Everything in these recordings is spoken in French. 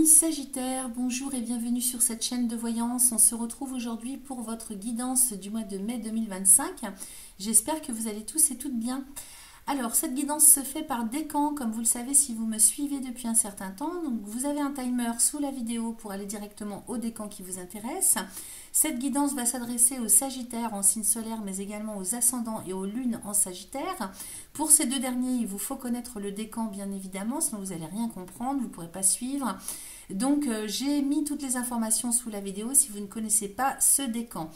Amis Sagittaires, bonjour et bienvenue sur cette chaîne de voyance. On se retrouve aujourd'hui pour votre guidance du mois de mai 2025. J'espère que vous allez tous et toutes bien. Alors, cette guidance se fait par décan, comme vous le savez si vous me suivez depuis un certain temps. Donc, vous avez un timer sous la vidéo pour aller directement au décan qui vous intéresse. Cette guidance va s'adresser aux Sagittaires en signe solaire, mais également aux ascendants et aux lunes en Sagittaire. Pour ces deux derniers, il vous faut connaître le décan, bien évidemment, sinon vous n'allez rien comprendre, vous ne pourrez pas suivre. Donc, j'ai mis toutes les informations sous la vidéo si vous ne connaissez pas ce décan.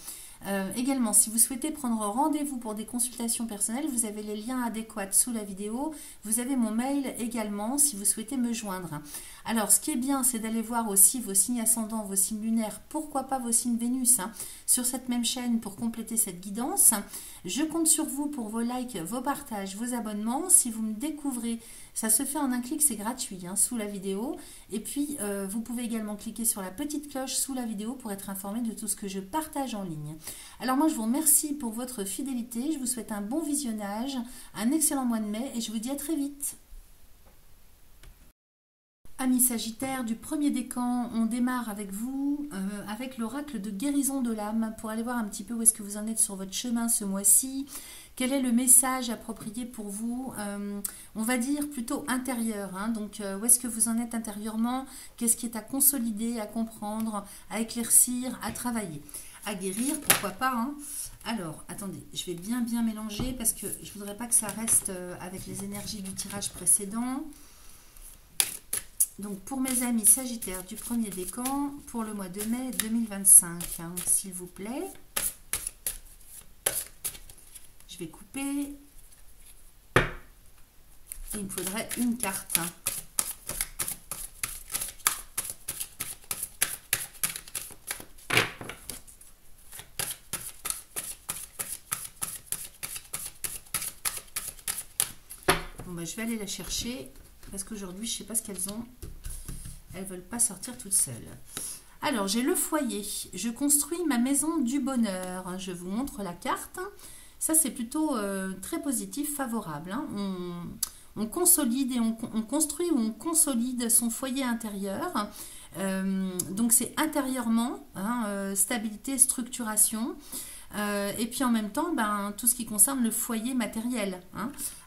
Également, si vous souhaitez prendre rendez-vous pour des consultations personnelles, vous avez les liens adéquats sous la vidéo. Vous avez mon mail également si vous souhaitez me joindre. Alors, ce qui est bien, c'est d'aller voir aussi vos signes ascendants, vos signes lunaires, pourquoi pas vos signes Vénus, sur cette même chaîne pour compléter cette guidance. Je compte sur vous pour vos likes, vos partages, vos abonnements. Si vous me découvrez, ça se fait en un clic, c'est gratuit sous la vidéo. Et puis, vous pouvez également cliquer sur la petite cloche sous la vidéo pour être informé de tout ce que je partage en ligne. Alors moi, je vous remercie pour votre fidélité. Je vous souhaite un bon visionnage, un excellent mois de mai et je vous dis à très vite. Amis Sagittaires, du premier décan, on démarre avec vous, avec l'oracle de guérison de l'âme, pour aller voir un petit peu où est-ce que vous en êtes sur votre chemin ce mois-ci. Quel est le message approprié pour vous, on va dire plutôt intérieur, donc où est-ce que vous en êtes intérieurement, qu'est-ce qui est à consolider, à comprendre, à éclaircir, à travailler, à guérir, pourquoi pas. Alors, attendez, je vais bien mélanger parce que je ne voudrais pas que ça reste avec les énergies du tirage précédent. Donc, pour mes amis Sagittaires du premier décan, pour le mois de mai 2025, s'il vous plaît. Je vais couper. Et il me faudrait une carte. Bon, bah, je vais aller la chercher parce qu'aujourd'hui, je ne sais pas ce qu'elles ont. Elles ne veulent pas sortir toutes seules. Alors, j'ai le foyer. Je construis ma maison du bonheur. Je vous montre la carte. Ça, c'est plutôt très positif, favorable. On consolide et on construit ou on consolide son foyer intérieur. Donc, c'est intérieurement, stabilité, structuration. Et puis, en même temps, tout ce qui concerne le foyer matériel.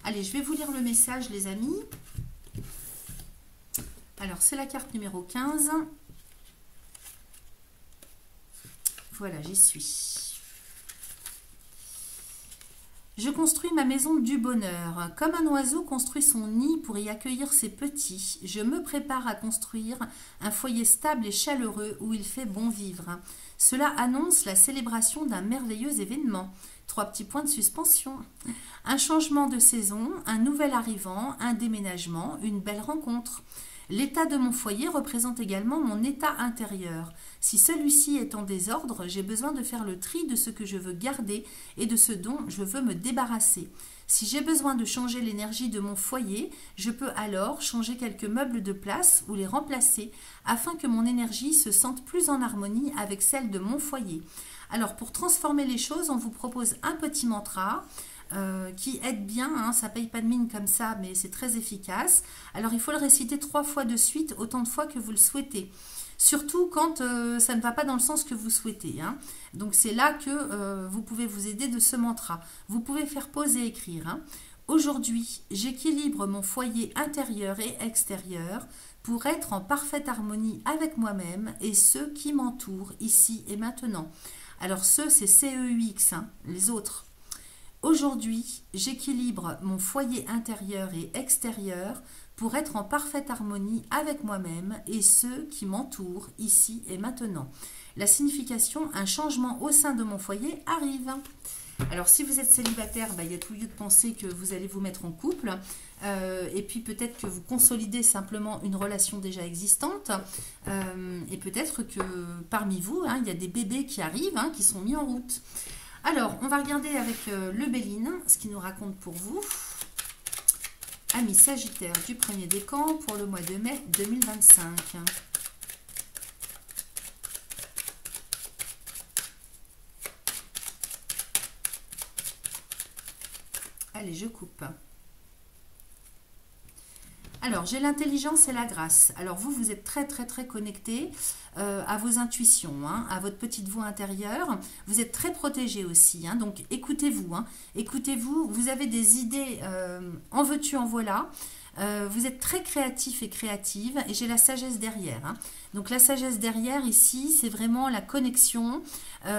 Allez, je vais vous lire le message, les amis. Alors, c'est la carte numéro 15. Voilà, j'y suis. Je construis ma maison du bonheur. Comme un oiseau construit son nid pour y accueillir ses petits, je me prépare à construire un foyer stable et chaleureux où il fait bon vivre. Cela annonce la célébration d'un merveilleux événement. 3 petits points de suspension. Un changement de saison, un nouvel arrivant, un déménagement, une belle rencontre. L'état de mon foyer représente également mon état intérieur. Si celui-ci est en désordre, j'ai besoin de faire le tri de ce que je veux garder et de ce dont je veux me débarrasser. Si j'ai besoin de changer l'énergie de mon foyer, je peux alors changer quelques meubles de place ou les remplacer afin que mon énergie se sente plus en harmonie avec celle de mon foyer. Alors pour transformer les choses, on vous propose un petit mantra qui aide bien, ça paye pas de mine comme ça, mais c'est très efficace. Alors il faut le réciter 3 fois de suite, autant de fois que vous le souhaitez. Surtout quand ça ne va pas dans le sens que vous souhaitez. Donc c'est là que vous pouvez vous aider de ce mantra. Vous pouvez faire pause et écrire. Aujourd'hui, j'équilibre mon foyer intérieur et extérieur pour être en parfaite harmonie avec moi-même et ceux qui m'entourent ici et maintenant. Alors ceux, c'est CEUX, les autres. Aujourd'hui, j'équilibre mon foyer intérieur et extérieur pour être en parfaite harmonie avec moi-même et ceux qui m'entourent ici et maintenant. La signification, un changement au sein de mon foyer arrive. Alors, si vous êtes célibataire, il y a tout lieu de penser que vous allez vous mettre en couple. Et puis, peut-être que vous consolidez simplement une relation déjà existante. Et peut-être que parmi vous, il y a des bébés qui arrivent, qui sont mis en route. Alors, on va regarder avec le Béline ce qu'il nous raconte pour vous. Amis Sagittaires du premier décan pour le mois de mai 2025. Allez, je coupe. Alors, j'ai l'intelligence et la grâce. Alors, vous êtes très, très, très connecté à vos intuitions, hein, à votre petite voix intérieure. Vous êtes très protégé aussi. Hein, donc, écoutez-vous. Hein, écoutez-vous. Vous avez des idées en veux-tu, en voilà. Vous êtes très créatif et créative. Et j'ai la sagesse derrière. Hein. Donc, la sagesse derrière, ici, c'est vraiment la connexion.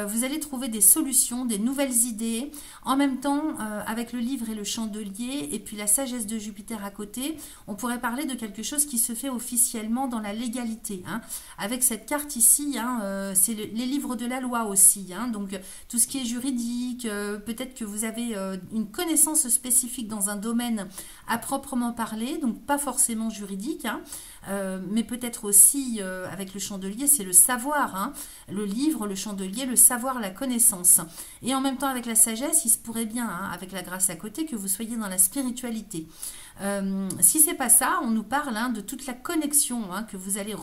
Vous allez trouver des solutions, des nouvelles idées. En même temps, avec le livre et le chandelier, et puis la sagesse de Jupiter à côté, on pourrait parler de quelque chose qui se fait officiellement dans la légalité. Hein. Avec cette carte ici, hein, c'est les livres de la loi aussi. Hein. Donc, tout ce qui est juridique, peut-être que vous avez une connaissance spécifique dans un domaine à proprement parler, donc pas forcément juridique, hein. Mais peut-être aussi avec le chandelier, c'est le savoir, hein, le livre, le chandelier, le savoir, la connaissance. Et en même temps avec la sagesse, il se pourrait bien, hein, avec la grâce à côté, que vous soyez dans la spiritualité. Si c'est pas ça, on nous parle hein, de toute la connexion hein, que vous allez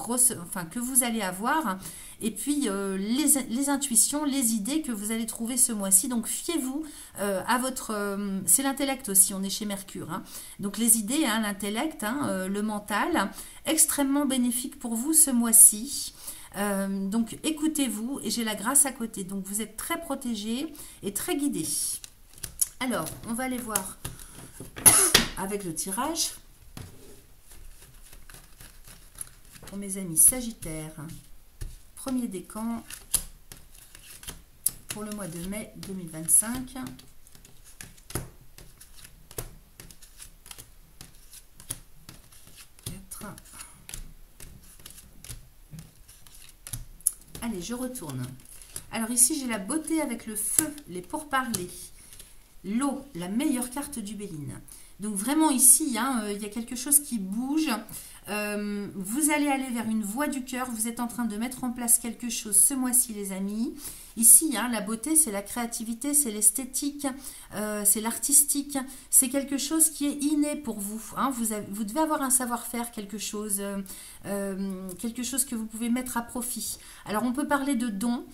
avoir, hein, et puis les intuitions, les idées que vous allez trouver ce mois-ci. Donc fiez-vous à votre... c'est l'intellect aussi, on est chez Mercure. Hein. Donc les idées, hein, l'intellect, hein, le mental, extrêmement bénéfique pour vous ce mois-ci. Donc écoutez-vous et j'ai la grâce à côté. Donc vous êtes très protégé et très guidé. Alors, on va aller voir avec le tirage pour mes amis Sagittaires. Premier décan pour le mois de mai 2025. Allez, je retourne. Alors ici, j'ai la beauté avec le feu, les pourparlers. L'eau, la meilleure carte du Béline. Donc vraiment ici, hein, il y a quelque chose qui bouge. Vous allez aller vers une voie du cœur. Vous êtes en train de mettre en place quelque chose ce mois-ci, les amis. Ici, hein, la beauté, c'est la créativité, c'est l'esthétique, c'est l'artistique. C'est quelque chose qui est inné pour vous. Hein. Vous devez avoir un savoir-faire, quelque chose que vous pouvez mettre à profit. Alors, on peut parler de dons.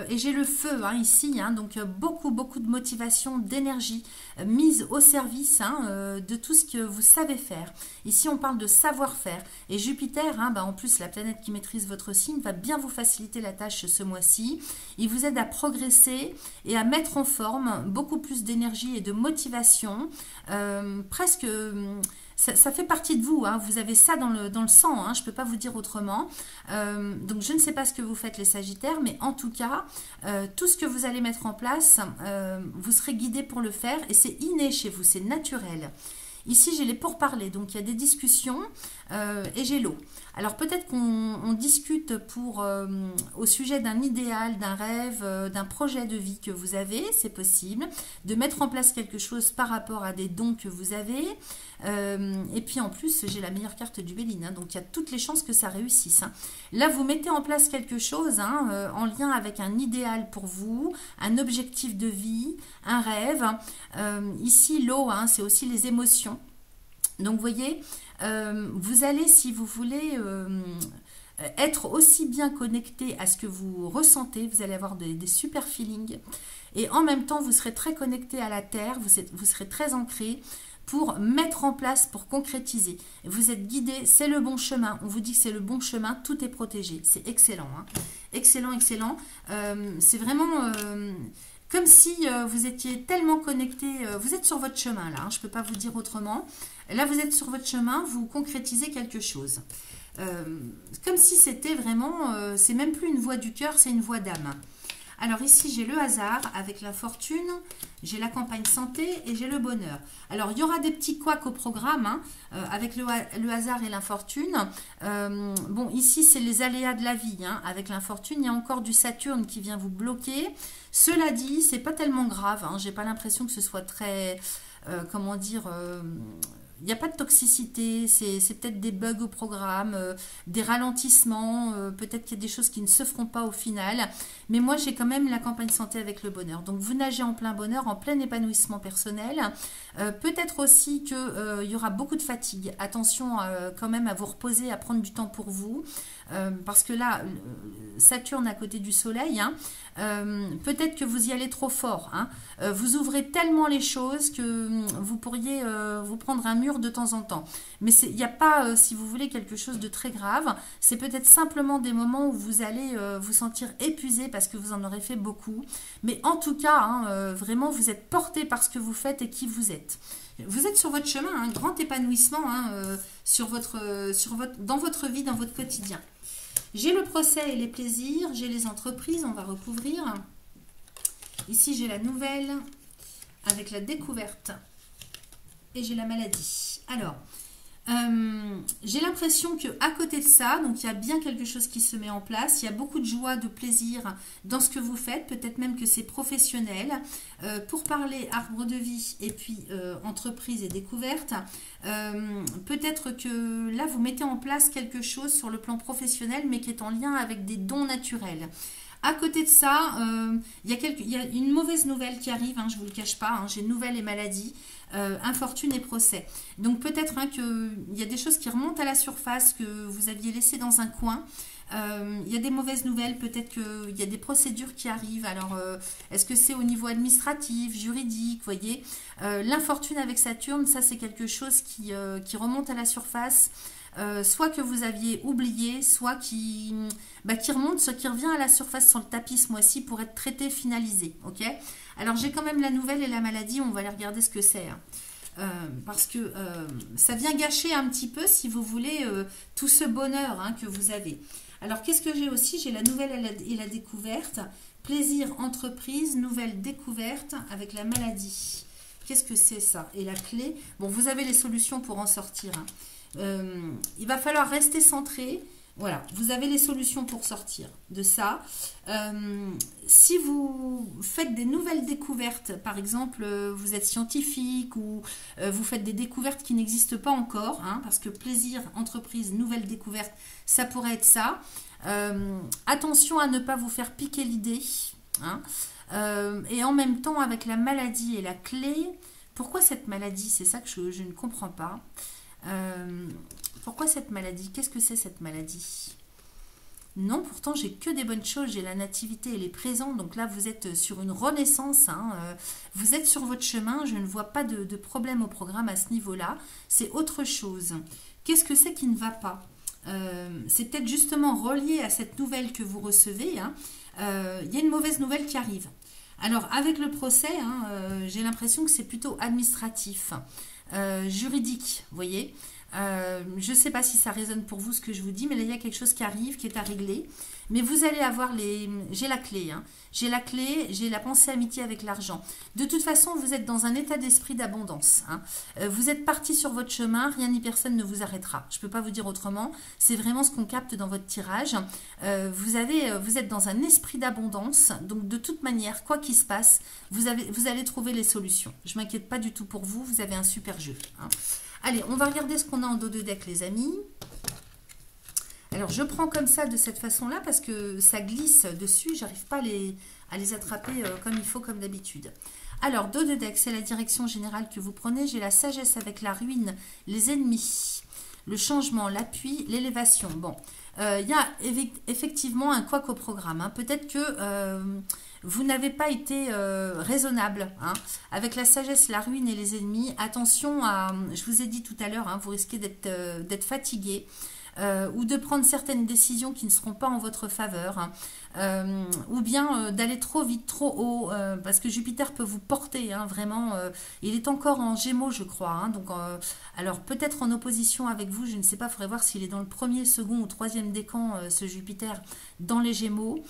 Et j'ai le feu hein, ici, hein, donc beaucoup de motivation, d'énergie mise au service hein, de tout ce que vous savez faire. Ici on parle de savoir-faire et Jupiter, hein, en plus la planète qui maîtrise votre signe, va bien vous faciliter la tâche ce mois-ci. Il vous aide à progresser et à mettre en forme beaucoup plus d'énergie et de motivation, presque... Ça fait partie de vous, hein. Vous avez ça dans le sang, hein. Je ne peux pas vous dire autrement. Donc je ne sais pas ce que vous faites les Sagittaires, mais en tout cas, tout ce que vous allez mettre en place, vous serez guidé pour le faire et c'est inné chez vous, c'est naturel. Ici, j'ai les pourparlers, donc il y a des discussions et j'ai l'eau. Alors peut-être qu'on discute au sujet d'un idéal, d'un rêve, d'un projet de vie que vous avez, c'est possible, de mettre en place quelque chose par rapport à des dons que vous avez. Et puis en plus, j'ai la meilleure carte du Béline, hein, donc il y a toutes les chances que ça réussisse. Hein. Là, vous mettez en place quelque chose hein, en lien avec un idéal pour vous, un objectif de vie, un rêve. Ici, l'eau, hein, c'est aussi les émotions. Donc, vous voyez, vous allez, si vous voulez, être aussi bien connecté à ce que vous ressentez. Vous allez avoir des super feelings. Et en même temps, vous serez très connecté à la terre. Vous serez très ancré pour mettre en place, pour concrétiser. Vous êtes guidé, c'est le bon chemin. On vous dit que c'est le bon chemin, tout est protégé. C'est excellent. Hein. Excellent, excellent. C'est vraiment... comme si vous étiez tellement connecté, vous êtes sur votre chemin là, hein, je ne peux pas vous dire autrement. Là, vous êtes sur votre chemin, vous concrétisez quelque chose. Comme si c'était vraiment, c'est même plus une voie du cœur, c'est une voie d'âme. Alors ici, j'ai le hasard avec la fortune, j'ai la campagne santé et j'ai le bonheur. Alors, il y aura des petits couacs au programme hein, avec le hasard et l'infortune. Bon, ici, c'est les aléas de la vie. Hein. Avec l'infortune, il y a encore du Saturne qui vient vous bloquer. Cela dit, c'est pas tellement grave. Hein. J'ai pas l'impression que ce soit très... comment dire... il n'y a pas de toxicité, c'est peut-être des bugs au programme, des ralentissements, peut-être qu'il y a des choses qui ne se feront pas au final. Mais moi, j'ai quand même la campagne santé avec le bonheur. Donc, vous nagez en plein bonheur, en plein épanouissement personnel. Peut-être aussi qu'il y aura beaucoup de fatigue. Attention quand même à vous reposer, à prendre du temps pour vous. Parce que là, Saturne à côté du Soleil, hein, peut-être que vous y allez trop fort. Hein. Vous ouvrez tellement les choses que vous pourriez vous prendre un mur engelure de temps en temps. Mais il n'y a pas, si vous voulez, quelque chose de très grave. C'est peut-être simplement des moments où vous allez vous sentir épuisé parce que vous en aurez fait beaucoup. Mais en tout cas, hein, vraiment, vous êtes porté par ce que vous faites et qui vous êtes. Vous êtes sur votre chemin, un grand épanouissement hein, dans votre vie, dans votre quotidien. J'ai le procès et les plaisirs, j'ai les entreprises, on va recouvrir. Ici, j'ai la nouvelle avec la découverte et j'ai la maladie. Alors, j'ai l'impression que à côté de ça, donc il y a bien quelque chose qui se met en place, il y a beaucoup de joie, de plaisir dans ce que vous faites, peut-être même que c'est professionnel. Pour parler arbre de vie et puis entreprise et découverte, peut-être que là vous mettez en place quelque chose sur le plan professionnel mais qui est en lien avec des dons naturels. À côté de ça, il y a une mauvaise nouvelle qui arrive, hein, je ne vous le cache pas, hein, j'ai nouvelle et maladie, infortune et procès. Donc peut-être hein, qu'il y a des choses qui remontent à la surface que vous aviez laissées dans un coin. Il y a des mauvaises nouvelles, peut-être qu'il y a des procédures qui arrivent. Alors, est-ce que c'est au niveau administratif, juridique, vous voyez l'infortune avec Saturne, ça c'est quelque chose qui remonte à la surface. Soit que vous aviez oublié, soit qui remonte, soit qui revient à la surface sur le tapis ce mois-ci pour être traité, finalisé. Ok. Alors j'ai quand même la nouvelle et la maladie, on va aller regarder ce que c'est. Hein. Parce que ça vient gâcher un petit peu, si vous voulez, tout ce bonheur hein, que vous avez. Alors qu'est-ce que j'ai aussi? J'ai la nouvelle et la découverte. Plaisir, entreprise, nouvelle découverte avec la maladie. Qu'est-ce que c'est ça? Et la clé? Bon, vous avez les solutions pour en sortir. Hein. Il va falloir rester centré. Voilà, vous avez les solutions pour sortir de ça. Si vous faites des nouvelles découvertes, par exemple, vous êtes scientifique ou vous faites des découvertes qui n'existent pas encore, hein, parce que plaisir, entreprise, nouvelle découverte, ça pourrait être ça. Attention à ne pas vous faire piquer l'idée. Hein, et en même temps, avec la maladie et la clé, pourquoi cette maladie? C'est ça que je ne comprends pas. Pourquoi cette maladie? Qu'est-ce que c'est cette maladie? Non, pourtant j'ai que des bonnes choses, j'ai la nativité, elle est présente, donc là vous êtes sur une renaissance, hein, vous êtes sur votre chemin, je ne vois pas de problème au programme à ce niveau-là, c'est autre chose. Qu'est-ce que c'est qui ne va pas? C'est peut-être justement relié à cette nouvelle que vous recevez, hein. Y a une mauvaise nouvelle qui arrive. Alors avec le procès, hein, j'ai l'impression que c'est plutôt administratif. Juridique, vous voyez. Je ne sais pas si ça résonne pour vous ce que je vous dis, mais là il y a quelque chose qui arrive, qui est à régler. Mais vous allez avoir les... J'ai la clé, hein. J'ai la clé, j'ai la pensée amitié avec l'argent. De toute façon, vous êtes dans un état d'esprit d'abondance. Hein. Vous êtes parti sur votre chemin, rien ni personne ne vous arrêtera. Je ne peux pas vous dire autrement. C'est vraiment ce qu'on capte dans votre tirage. Vous êtes dans un esprit d'abondance. Donc de toute manière, quoi qu'il se passe, vous allez trouver les solutions. Je ne m'inquiète pas du tout pour vous. Vous avez un super jeu. Hein. Allez, on va regarder ce qu'on a en dos de deck, les amis. Alors, je prends comme ça, de cette façon-là, parce que ça glisse dessus. J'arrive pas à les attraper comme il faut, comme d'habitude. Alors, dos de deck, c'est la direction générale que vous prenez. J'ai la sagesse avec la ruine, les ennemis, le changement, l'appui, l'élévation. Bon, il y a effectivement un couac au programme. Hein. Peut-être que... vous n'avez pas été raisonnable. Hein. Avec la sagesse, la ruine et les ennemis, attention à... Je vous ai dit tout à l'heure, hein, vous risquez d'être fatigué ou de prendre certaines décisions qui ne seront pas en votre faveur. Hein. Ou bien d'aller trop vite, trop haut, parce que Jupiter peut vous porter, hein, vraiment. Il est encore en Gémeaux, je crois. Hein, donc, alors, peut-être en opposition avec vous, je ne sais pas, il faudrait voir s'il est dans le premier, second ou troisième décan, ce Jupiter, dans les Gémeaux.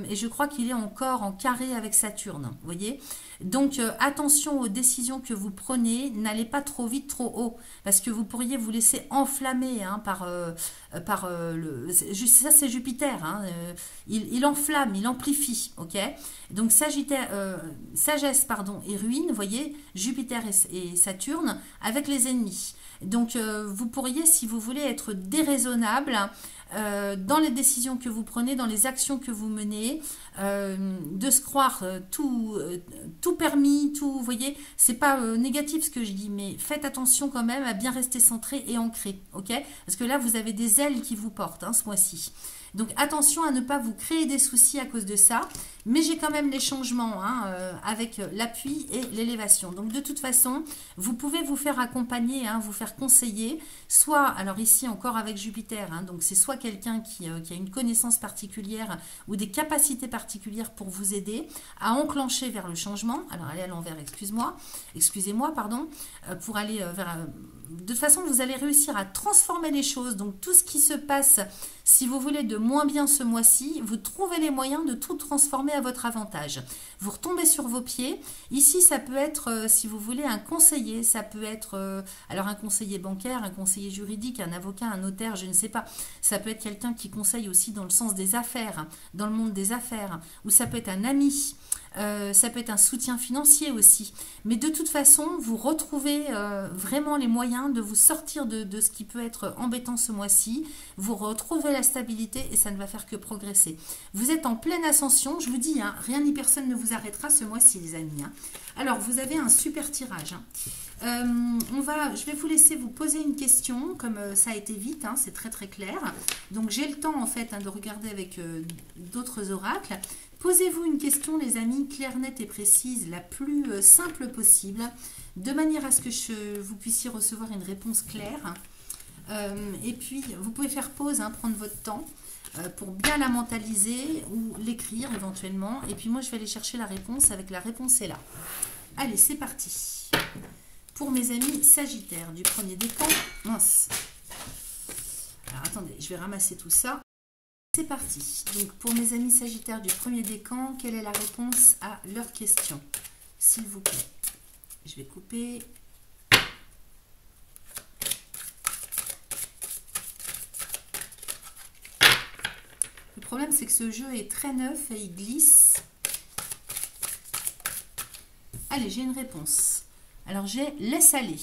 Et je crois qu'il est encore en carré avec Saturne, vous voyez. Donc, attention aux décisions que vous prenez, n'allez pas trop vite, trop haut, parce que vous pourriez vous laisser enflammer hein, ça c'est Jupiter, hein, il enflamme, il amplifie, ok. Donc sagesse pardon, et ruine, vous voyez, Jupiter et Saturne avec les ennemis. Donc vous pourriez, si vous voulez, être déraisonnable, dans les décisions que vous prenez, dans les actions que vous menez, de se croire tout permis, tout, vous voyez, c'est pas négatif ce que je dis, mais faites attention quand même à bien rester centré et ancré, ok? Parce que là, vous avez des ailes qui vous portent hein, ce mois-ci. Donc attention à ne pas vous créer des soucis à cause de ça, mais j'ai quand même les changements hein, avec l'appui et l'élévation. Donc de toute façon, vous pouvez vous faire accompagner, hein, vous faire conseiller, soit, alors ici encore avec Jupiter, hein, donc c'est soit quelqu'un qui a une connaissance particulière ou des capacités particulières pour vous aider à enclencher vers le changement, alors allez à l'envers, excusez-moi, pardon, pour aller vers... de toute façon, vous allez réussir à transformer les choses, donc tout ce qui se passe, si vous voulez, de moins bien ce mois-ci, vous trouvez les moyens de tout transformer à votre avantage. Vous retombez sur vos pieds. Ici, ça peut être, si vous voulez, un conseiller. Ça peut être, alors un conseiller bancaire, un conseiller juridique, un avocat, un notaire, je ne sais pas. Ça peut être quelqu'un qui conseille aussi dans le sens des affaires, dans le monde des affaires. Ou ça peut être un ami. Ça peut être un soutien financier aussi. Mais de toute façon, vous retrouvez vraiment les moyens de vous sortir de ce qui peut être embêtant ce mois-ci. Vous retrouvez la stabilité et ça ne va faire que progresser. Vous êtes en pleine ascension, je vous dis, hein, rien ni personne ne vous arrêtera ce mois-ci, les amis. Hein. Alors, vous avez un super tirage. Hein. Je vais vous laisser vous poser une question, comme ça a été vite, hein, c'est très très clair. Donc j'ai le temps en fait hein, de regarder avec d'autres oracles. Posez-vous une question, les amis, claire, nette et précise, la plus simple possible, de manière à ce que vous puissiez recevoir une réponse claire. Et puis, vous pouvez faire pause, hein, prendre votre temps pour bien la mentaliser ou l'écrire éventuellement. Et puis moi, je vais aller chercher la réponse avec la réponse est là. Allez, c'est parti. Pour mes amis Sagittaires du premier décan, mince. Alors attendez, je vais ramasser tout ça. C'est parti. Donc pour mes amis Sagittaires du premier décan, quelle est la réponse à leur question? S'il vous plaît. Je vais couper. Le problème, c'est que ce jeu est très neuf et il glisse. Allez, j'ai une réponse. Alors, j'ai laisse aller.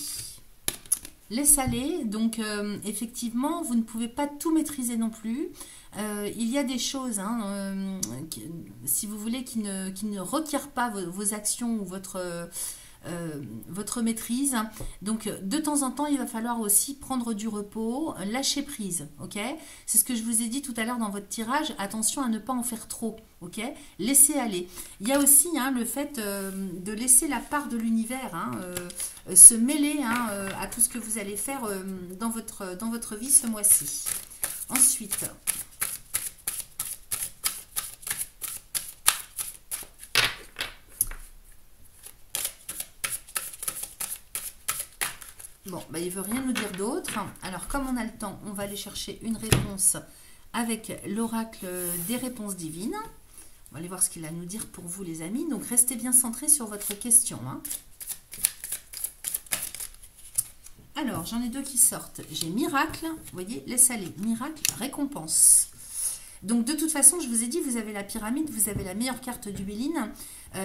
Laisse aller, donc effectivement, vous ne pouvez pas tout maîtriser non plus. Il y a des choses, hein, si vous voulez, qui ne requièrent pas vos actions ou votre maîtrise. Donc, de temps en temps, il va falloir aussi prendre du repos, lâcher prise, ok? C'est ce que je vous ai dit tout à l'heure dans votre tirage. Attention à ne pas en faire trop, ok? Laissez aller. Il y a aussi hein, le fait de laisser la part de l'univers hein, se mêler hein, à tout ce que vous allez faire dans votre vie ce mois-ci. Ensuite... Bon, bah, il ne veut rien nous dire d'autre. Alors, comme on a le temps, on va aller chercher une réponse avec l'oracle des réponses divines. On va aller voir ce qu'il a à nous dire pour vous, les amis. Donc, restez bien centrés sur votre question. Hein. Alors, j'en ai deux qui sortent. J'ai miracle, vous voyez, laisse aller. Miracle, récompense. Donc, de toute façon, je vous ai dit, vous avez la pyramide, vous avez la meilleure carte du Béline.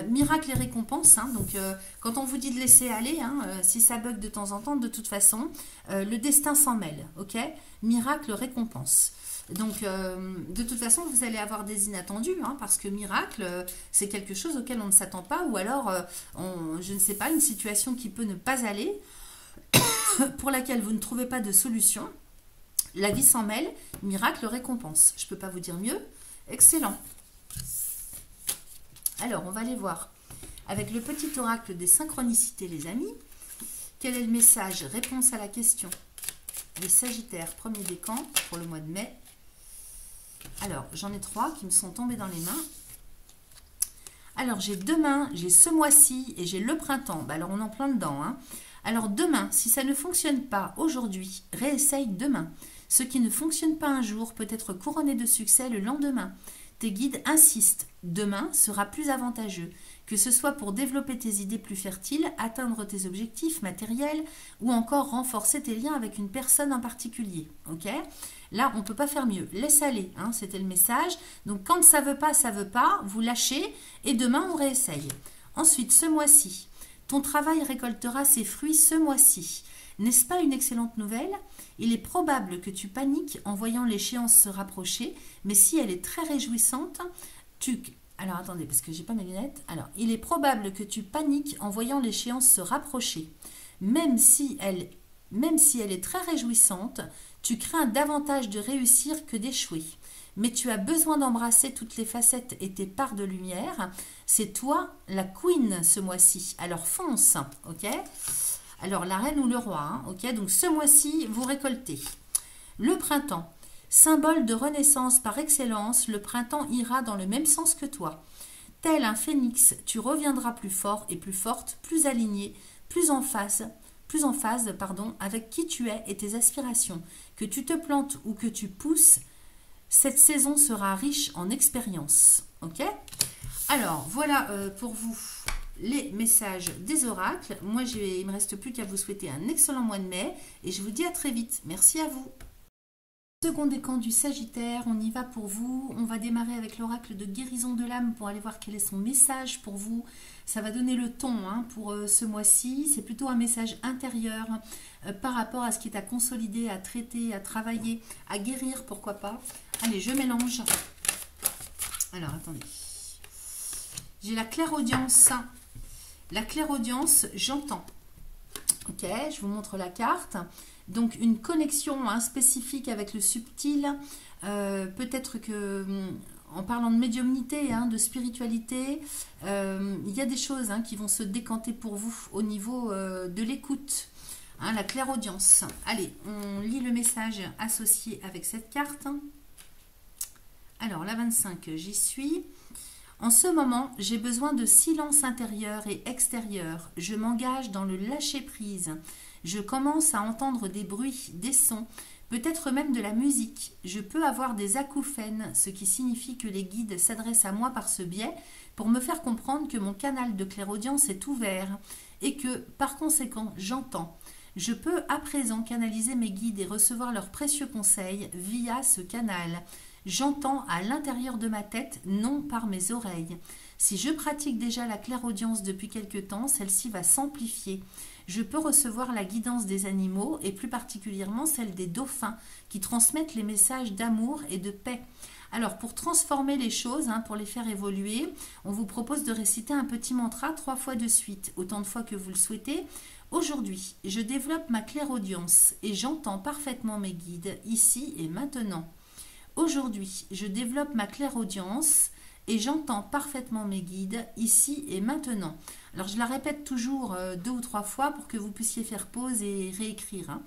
Miracle et récompense. Hein, donc, quand on vous dit de laisser aller, hein, si ça bug de temps en temps, de toute façon, le destin s'en mêle. Ok? Miracle, récompense. Donc, de toute façon, vous allez avoir des inattendus, hein, parce que miracle, c'est quelque chose auquel on ne s'attend pas, ou alors, je ne sais pas, une situation qui peut ne pas aller, pour laquelle vous ne trouvez pas de solution. La vie s'en mêle, miracle, récompense. Je ne peux pas vous dire mieux. Excellent. Alors, on va aller voir avec le petit oracle des synchronicités, les amis. Quel est le message? Réponse à la question. Les Sagittaires, premier décan pour le mois de mai. Alors, j'en ai 3 qui me sont tombés dans les mains. Alors, j'ai demain, j'ai ce mois-ci et j'ai le printemps. Bah, alors, on en plein dedans. Hein. Alors, demain, si ça ne fonctionne pas aujourd'hui, réessaye demain. Ce qui ne fonctionne pas un jour peut être couronné de succès le lendemain. Tes guides insistent. Demain sera plus avantageux, que ce soit pour développer tes idées plus fertiles, atteindre tes objectifs matériels ou encore renforcer tes liens avec une personne en particulier. Ok? Là, on ne peut pas faire mieux. Laisse aller, hein, c'était le message. Donc, quand ça ne veut pas, vous lâchez et demain, on réessaye. Ensuite, ce mois-ci, ton travail récoltera ses fruits ce mois-ci. N'est-ce pas une excellente nouvelle? Il est probable que tu paniques en voyant l'échéance se rapprocher, mais si elle est très réjouissante, tu... Alors attendez, parce que j'ai pas mes lunettes. Alors, il est probable que tu paniques en voyant l'échéance se rapprocher. Même si elle est très réjouissante, tu crains davantage de réussir que d'échouer. Mais tu as besoin d'embrasser toutes les facettes et tes parts de lumière. C'est toi la queen ce mois-ci. Alors fonce, ok? Alors la reine ou le roi, hein, ok? Donc ce mois-ci, vous récoltez. Le printemps, symbole de renaissance par excellence, le printemps ira dans le même sens que toi. Tel un phénix, tu reviendras plus fort et plus forte, plus aligné, plus en phase, avec qui tu es et tes aspirations. Que tu te plantes ou que tu pousses, cette saison sera riche en expérience. Ok? Alors, voilà pour vous les messages des oracles. Moi, il ne me reste plus qu'à vous souhaiter un excellent mois de mai et je vous dis à très vite. Merci à vous. Second décan du Sagittaire, on y va pour vous. On va démarrer avec l'oracle de guérison de l'âme pour aller voir quel est son message pour vous. Ça va donner le ton hein, pour ce mois-ci. C'est plutôt un message intérieur par rapport à ce qui est à consolider, à traiter, à travailler, à guérir, pourquoi pas. Allez, je mélange. Alors, attendez. J'ai la clairaudience. La clairaudience, j'entends. Ok, je vous montre la carte. Donc, une connexion hein, spécifique avec le subtil. Peut-être que, en parlant de médiumnité, hein, de spiritualité, il y a des choses hein, qui vont se décanter pour vous au niveau de l'écoute. Hein, la clairaudience. Allez, on lit le message associé avec cette carte. Alors, la 25, j'y suis. En ce moment, j'ai besoin de silence intérieur et extérieur. Je m'engage dans le lâcher-prise. Je commence à entendre des bruits, des sons, peut-être même de la musique. Je peux avoir des acouphènes, ce qui signifie que les guides s'adressent à moi par ce biais pour me faire comprendre que mon canal de clairaudience est ouvert et que, par conséquent, j'entends. Je peux à présent canaliser mes guides et recevoir leurs précieux conseils via ce canal. J'entends à l'intérieur de ma tête, non par mes oreilles. Si je pratique déjà la clairaudience depuis quelque temps, celle-ci va s'amplifier. Je peux recevoir la guidance des animaux et plus particulièrement celle des dauphins qui transmettent les messages d'amour et de paix. Alors pour transformer les choses, hein, pour les faire évoluer, on vous propose de réciter un petit mantra 3 fois de suite, autant de fois que vous le souhaitez. Aujourd'hui, je développe ma clairaudience et j'entends parfaitement mes guides ici et maintenant. Aujourd'hui, je développe ma clairaudience et j'entends parfaitement mes guides ici et maintenant. Alors, je la répète toujours 2 ou 3 fois pour que vous puissiez faire pause et réécrire. Hein.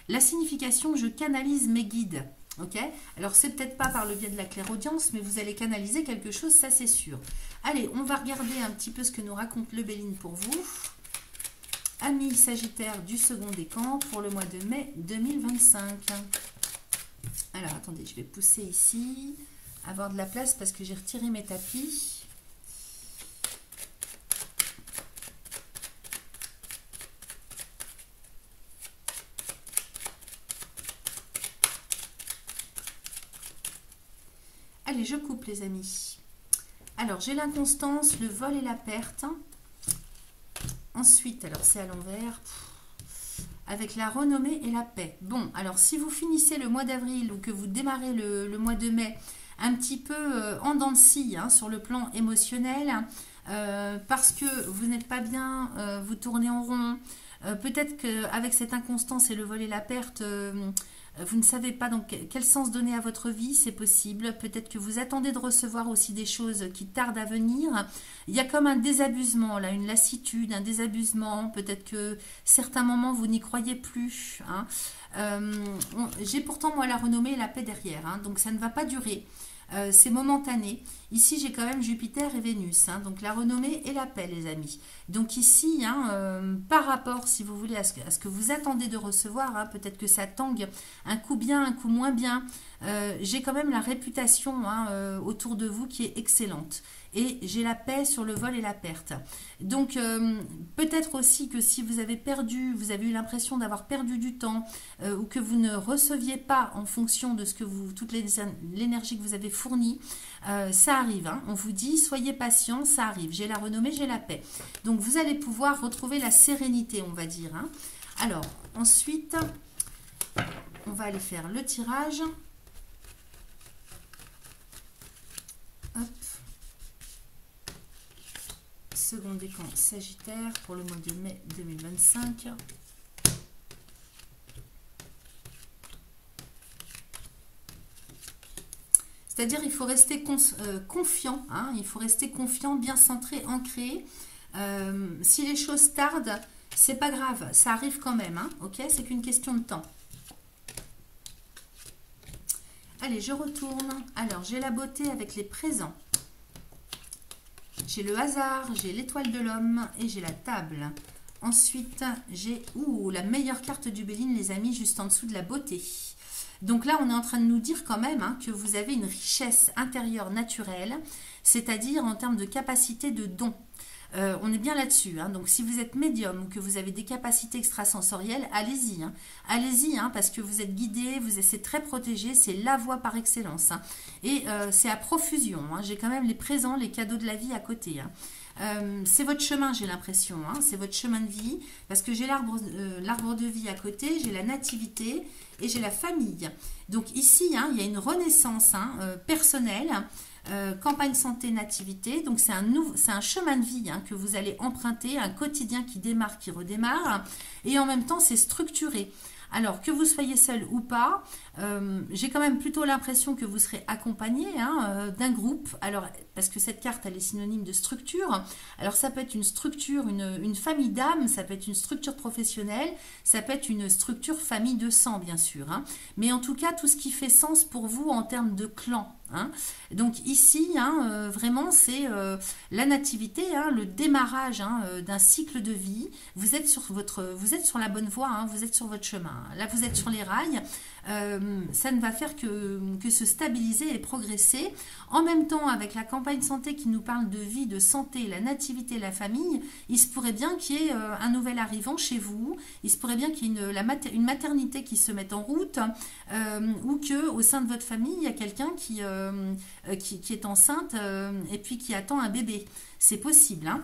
La signification, je canalise mes guides. Ok? Alors, c'est peut-être pas par le biais de la clairaudience, mais vous allez canaliser quelque chose, ça c'est sûr. Allez, on va regarder un petit peu ce que nous raconte le Béline pour vous. Amis Sagittaire du second décan pour le mois de mai 2025. Alors, attendez, je vais pousser ici, avoir de la place parce que j'ai retiré mes tapis. Allez, je coupe les amis. Alors, j'ai l'inconstance, le vol et la perte. Ensuite, alors c'est à l'envers. Avec la renommée et la paix. Bon, alors si vous finissez le mois d'avril ou que vous démarrez le mois de mai un petit peu en dents de scie hein, sur le plan émotionnel, parce que vous n'êtes pas bien, vous tournez en rond, peut-être qu'avec cette inconstance et le vol et la perte, vous ne savez pas donc quel sens donner à votre vie, c'est possible. Peut-être que vous attendez de recevoir aussi des choses qui tardent à venir. Il y a comme un désabusement, là, une lassitude, un désabusement. Peut-être que certains moments, vous n'y croyez plus. Hein. J'ai pourtant, moi, la renommée et la paix derrière. Hein, donc, ça ne va pas durer. C'est momentané. Ici, j'ai quand même Jupiter et Vénus. Hein, donc, la renommée et la paix, les amis. Donc, ici, hein, par rapport, si vous voulez, à ce que vous attendez de recevoir, hein, peut-être que ça tangue un coup bien, un coup moins bien. J'ai quand même la réputation hein, autour de vous qui est excellente. Et j'ai la paix sur le vol et la perte. Donc, peut-être aussi que si vous avez perdu, vous avez eu l'impression d'avoir perdu du temps ou que vous ne receviez pas en fonction de ce que toute l'énergie que vous avez fournie, ça arrive. Hein. On vous dit, soyez patient, ça arrive. J'ai la renommée, j'ai la paix. Donc, vous allez pouvoir retrouver la sérénité, on va dire. Hein. Alors, ensuite, On va aller faire le tirage. Hop. Second décan Sagittaire pour le mois de mai 2025. C'est-à-dire il faut rester confiant, hein, il faut rester confiant, bien centré, ancré. Si les choses tardent, c'est pas grave, ça arrive quand même, hein, ok? C'est qu'une question de temps. Allez, je retourne. Alors, j'ai la beauté avec les présents. J'ai le hasard, j'ai l'étoile de l'homme et j'ai la table. Ensuite, j'ai la meilleure carte du Béline, les amis, juste en dessous de la beauté. Donc là, on est en train de nous dire quand même hein, que vous avez une richesse intérieure naturelle, c'est-à-dire en termes de capacité de don. On est bien là-dessus. Hein. Donc, si vous êtes médium ou que vous avez des capacités extrasensorielles, allez-y. Hein. Allez-y, hein, parce que vous êtes guidé, c'est très protégé, c'est la voie par excellence. Hein. Et c'est à profusion. Hein. J'ai quand même les présents, les cadeaux de la vie à côté. Hein. C'est votre chemin, j'ai l'impression. Hein. C'est votre chemin de vie, parce que j'ai l'arbre de vie à côté, j'ai la nativité et j'ai la famille. Donc ici, hein, il y a une renaissance hein, personnelle. Campagne santé nativité, donc c'est un chemin de vie hein, que vous allez emprunter, un quotidien qui démarre, qui redémarre, et en même temps c'est structuré. Alors que vous soyez seul ou pas, j'ai quand même plutôt l'impression que vous serez accompagné hein, d'un groupe. Alors parce que cette carte elle est synonyme de structure. Alors ça peut être une structure, une famille d'âmes, ça peut être une structure professionnelle, ça peut être une structure famille de sang bien sûr. Hein. Mais en tout cas tout ce qui fait sens pour vous en termes de clan. Hein. Donc ici, hein, vraiment, c'est la nativité, hein, le démarrage hein, d'un cycle de vie. Vous êtes sur la bonne voie, hein, vous êtes sur votre chemin. Là, vous êtes sur les rails. Ça ne va faire que se stabiliser et progresser. En même temps, avec la campagne santé qui nous parle de vie, de santé, la nativité, la famille, il se pourrait bien qu'il y ait un nouvel arrivant chez vous. Il se pourrait bien qu'il y ait une maternité qui se mette en route ou qu'au sein de votre famille, il y a quelqu'un qui est enceinte et puis qui attend un bébé. C'est possible. Hein.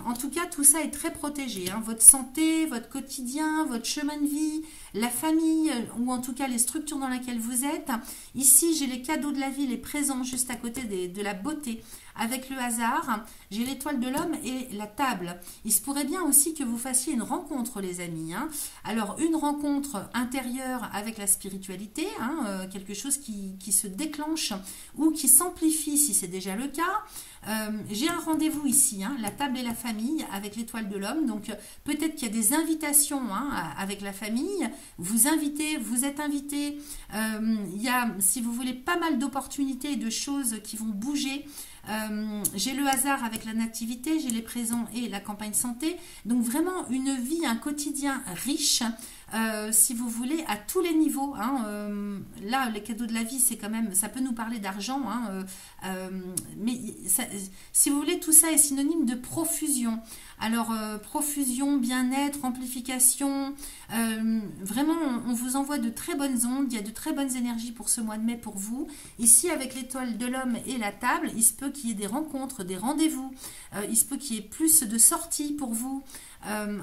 En tout cas, tout ça est très protégé. Hein. Votre santé, votre quotidien, votre chemin de vie, la famille, ou en tout cas les structures dans lesquelles vous êtes. Ici, j'ai les cadeaux de la vie, les présents juste à côté de la beauté. Avec le hasard, j'ai l'étoile de l'homme et la table. Il se pourrait bien aussi que vous fassiez une rencontre, les amis. Hein. Alors, une rencontre intérieure avec la spiritualité, hein, quelque chose qui se déclenche ou qui s'amplifie si c'est déjà le cas. J'ai un rendez-vous ici, hein, la table et la famille avec l'étoile de l'homme. Donc, peut-être qu'il y a des invitations hein, avec la famille. Vous êtes invité. Il y a, si vous voulez, pas mal d'opportunités et de choses qui vont bouger. J'ai le hasard avec la nativité, j'ai les présents et la campagne santé. Donc vraiment une vie, un quotidien riche, si vous voulez, à tous les niveaux. Hein. Là, les cadeaux de la vie, c'est quand même, ça peut nous parler d'argent, hein, mais ça, si vous voulez, tout ça est synonyme de profusion. Alors, profusion, bien-être, amplification, vraiment, on vous envoie de très bonnes ondes, il y a de très bonnes énergies pour ce mois de mai pour vous. Ici, avec l'étoile de l'homme et la table, il se peut qu'il y ait des rencontres, des rendez-vous, il se peut qu'il y ait plus de sorties pour vous,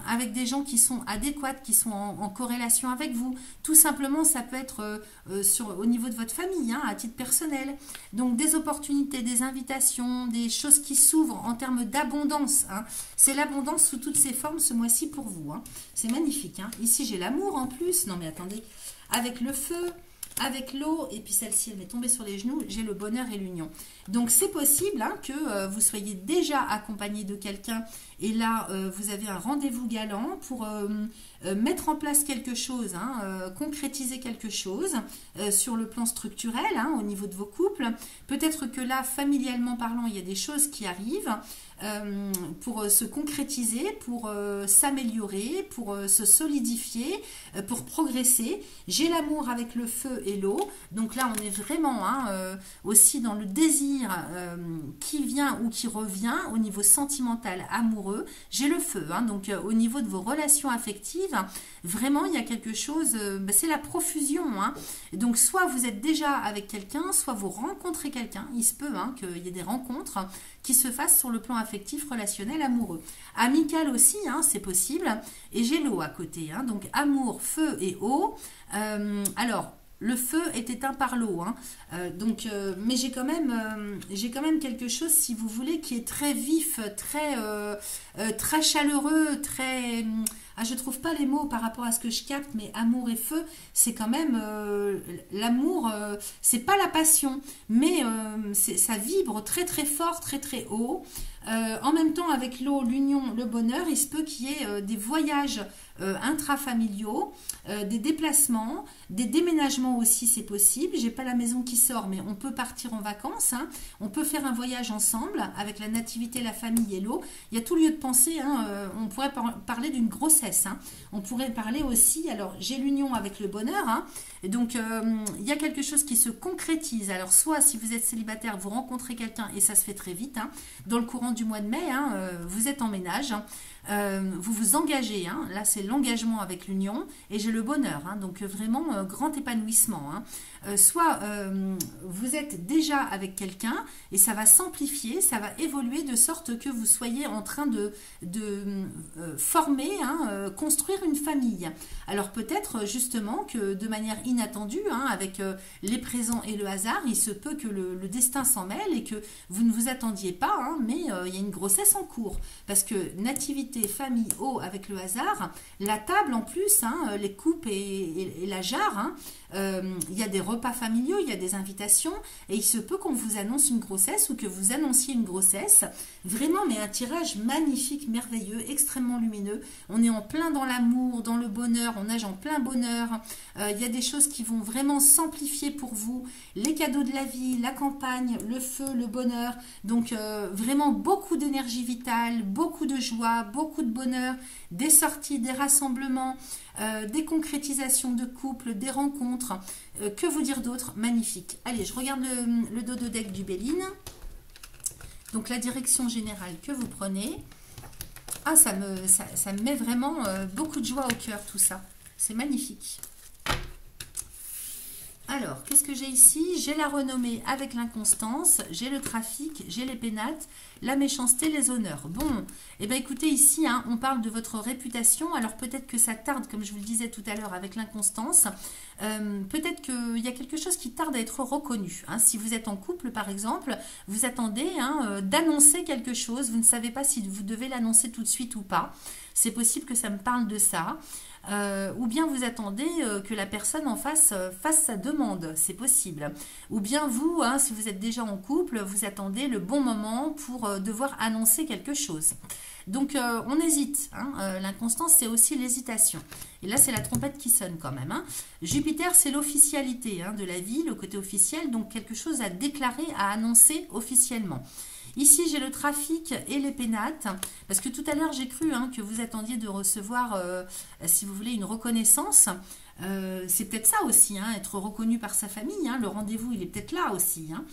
avec des gens qui sont adéquats, qui sont en corrélation avec vous. Tout simplement, ça peut être au niveau de votre famille, hein, à titre personnel. Donc, des opportunités, des invitations, des choses qui s'ouvrent en termes d'abondance. Hein. C'est l'abondance sous toutes ses formes ce mois-ci pour vous. Hein. C'est magnifique. Hein. Ici, j'ai l'amour en plus. Non, mais attendez. Avec le feu, avec l'eau, et puis celle-ci, elle m'est tombée sur les genoux, j'ai le bonheur et l'union. Donc, c'est possible hein, que vous soyez déjà accompagné de quelqu'un et là, vous avez un rendez-vous galant pour mettre en place quelque chose, hein, concrétiser quelque chose sur le plan structurel, hein, au niveau de vos couples. Peut-être que là, familialement parlant, il y a des choses qui arrivent pour se concrétiser, pour s'améliorer, pour se solidifier, pour progresser. J'ai l'amour avec le feu et l'eau. Donc là, on est vraiment hein, aussi dans le désir qui vient ou qui revient au niveau sentimental, amoureux. amoureux. J'ai le feu, hein, donc au niveau de vos relations affectives, vraiment il y a quelque chose, c'est la profusion. Hein. Donc soit vous êtes déjà avec quelqu'un, soit vous rencontrez quelqu'un. Il se peut hein, qu'il y ait des rencontres qui se fassent sur le plan affectif, relationnel, amoureux. Amical aussi, hein, c'est possible. Et j'ai l'eau à côté, hein, donc amour, feu et eau. Alors, le feu est éteint par l'eau, hein. Mais j'ai quand même quelque chose, si vous voulez, qui est très vif, très chaleureux, très. Je trouve pas les mots par rapport à ce que je capte, mais amour et feu, c'est quand même l'amour. C'est pas la passion, mais ça vibre très très fort, très très haut. En même temps, avec l'eau, l'union, le bonheur, il se peut qu'il y ait des voyages intrafamiliaux, des déplacements, des déménagements aussi, c'est possible. J'ai pas la maison qui sort, mais on peut partir en vacances. Hein. On peut faire un voyage ensemble avec la nativité, la famille et l'eau. Il y a tout lieu de penser. Hein, on pourrait parler d'une grossesse. Hein. On pourrait parler aussi. Alors, j'ai l'union avec le bonheur. Hein, et donc, il y a quelque chose qui se concrétise. Alors, soit si vous êtes célibataire, vous rencontrez quelqu'un et ça se fait très vite. Hein, dans le courant du mois de mai, hein, vous êtes en ménage. Hein, vous vous engagez, hein, là c'est l'engagement avec l'union, et j'ai le bonheur, hein, donc vraiment grand épanouissement. Hein. Soit vous êtes déjà avec quelqu'un et ça va s'amplifier, ça va évoluer de sorte que vous soyez en train de former, hein, construire une famille. Alors peut-être justement que de manière inattendue, hein, avec les présents et le hasard, il se peut que le destin s'en mêle et que vous ne vous attendiez pas, hein, mais il y a une grossesse en cours. Parce que nativité, famille, eau avec le hasard, la table en plus, hein, les coupes et la jarre, hein, il y a des repas familiaux, il y a des invitations et il se peut qu'on vous annonce une grossesse ou que vous annonciez une grossesse. Vraiment, mais un tirage magnifique, merveilleux, extrêmement lumineux. On est en plein dans l'amour, dans le bonheur, on nage en plein bonheur. Il y a des choses qui vont vraiment s'amplifier pour vous. Les cadeaux de la vie, la campagne, le feu, le bonheur. Donc vraiment beaucoup d'énergie vitale, beaucoup de joie, beaucoup de bonheur, des sorties, des rassemblements, des concrétisations de couples, des rencontres. Que vous dire d'autre? Magnifique. Allez, je regarde le dos de deck du Béline. Donc la direction générale que vous prenez. Ah, ça me met vraiment beaucoup de joie au cœur tout ça. C'est magnifique. Alors, qu'est-ce que j'ai ici? J'ai la renommée avec l'inconstance, j'ai le trafic, j'ai les pénates, la méchanceté, les honneurs. Bon, eh bien écoutez, ici, hein, on parle de votre réputation. Alors peut-être que ça tarde, comme je vous le disais tout à l'heure, avec l'inconstance. Peut-être qu'il y a quelque chose qui tarde à être reconnu. Hein. Si vous êtes en couple, par exemple, vous attendez hein, d'annoncer quelque chose. Vous ne savez pas si vous devez l'annoncer tout de suite ou pas. C'est possible que ça me parle de ça. Ou bien vous attendez que la personne en face fasse sa demande, c'est possible. Ou bien vous, hein, si vous êtes déjà en couple, vous attendez le bon moment pour devoir annoncer quelque chose. Donc on hésite, hein. L'inconstance c'est aussi l'hésitation. Et là c'est la trompette qui sonne quand même. Hein. Jupiter c'est l'officialité hein, de la vie, le côté officiel, donc quelque chose à déclarer, à annoncer officiellement. Ici, j'ai le trafic et les pénates, parce que tout à l'heure, j'ai cru hein, que vous attendiez de recevoir, si vous voulez, une reconnaissance. C'est peut-être ça aussi, hein, être reconnu par sa famille. Hein, le rendez-vous, il est peut-être là aussi. Hein.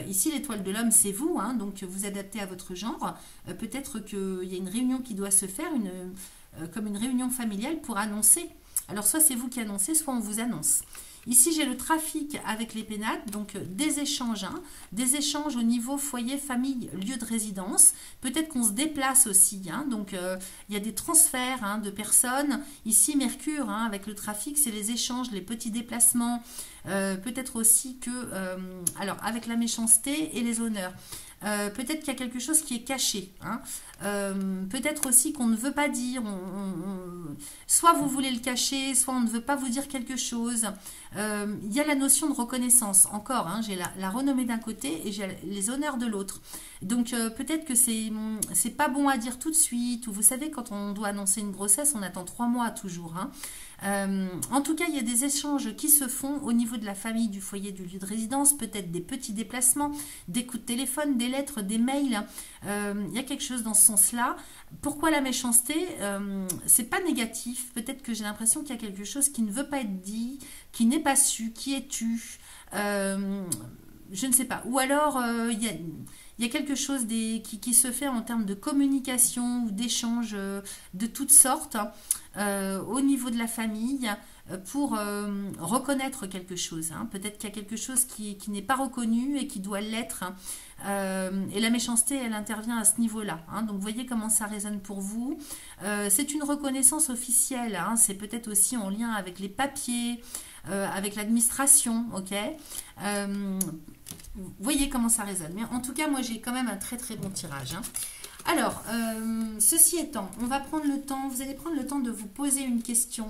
Ici, l'étoile de l'homme, c'est vous, hein, donc vous adaptez à votre genre. Peut-être qu'il y a une réunion qui doit se faire, comme une réunion familiale pour annoncer. Alors, soit c'est vous qui annoncez, soit on vous annonce. Ici, j'ai le trafic avec les pénates, donc des échanges. Hein, des échanges au niveau foyer, famille, lieu de résidence. Peut-être qu'on se déplace aussi. Hein, donc, il y a des transferts hein, de personnes. Ici, Mercure, hein, avec le trafic, c'est les échanges, les petits déplacements. Peut-être aussi que, alors, avec la méchanceté et les honneurs. Peut-être qu'il y a quelque chose qui est caché. Hein. Peut-être aussi qu'on ne veut pas dire. Soit vous voulez le cacher, soit on ne veut pas vous dire quelque chose. Il y a la notion de reconnaissance. Encore, hein, j'ai la renommée d'un côté et j'ai les honneurs de l'autre. Donc peut-être que c'est pas bon à dire tout de suite. Ou vous savez, quand on doit annoncer une grossesse, on attend 3 mois toujours. Hein. En tout cas, il y a des échanges qui se font au niveau de la famille, du foyer, du lieu de résidence, peut-être des petits déplacements, des coups de téléphone, des lettres, des mails. Il y a quelque chose dans ce sens-là. Pourquoi la méchanceté? C'est pas négatif. Peut-être que j'ai l'impression qu'il y a quelque chose qui ne veut pas être dit, qui n'est pas su, qui est tu. Je ne sais pas. Ou alors, il il y a quelque chose qui se fait en termes de communication ou d'échange de toutes sortes au niveau de la famille pour reconnaître quelque chose. Hein. Peut-être qu'il y a quelque chose qui n'est pas reconnu et qui doit l'être. Et la méchanceté, elle intervient à ce niveau-là. Hein. Donc, vous voyez comment ça résonne pour vous. C'est une reconnaissance officielle. Hein. C'est peut-être aussi en lien avec les papiers, avec l'administration. Ok. Vous voyez comment ça résonne. Mais en tout cas, moi, j'ai quand même un très très bon tirage. Hein. Alors, ceci étant, on va prendre le temps, vous allez prendre le temps de vous poser une question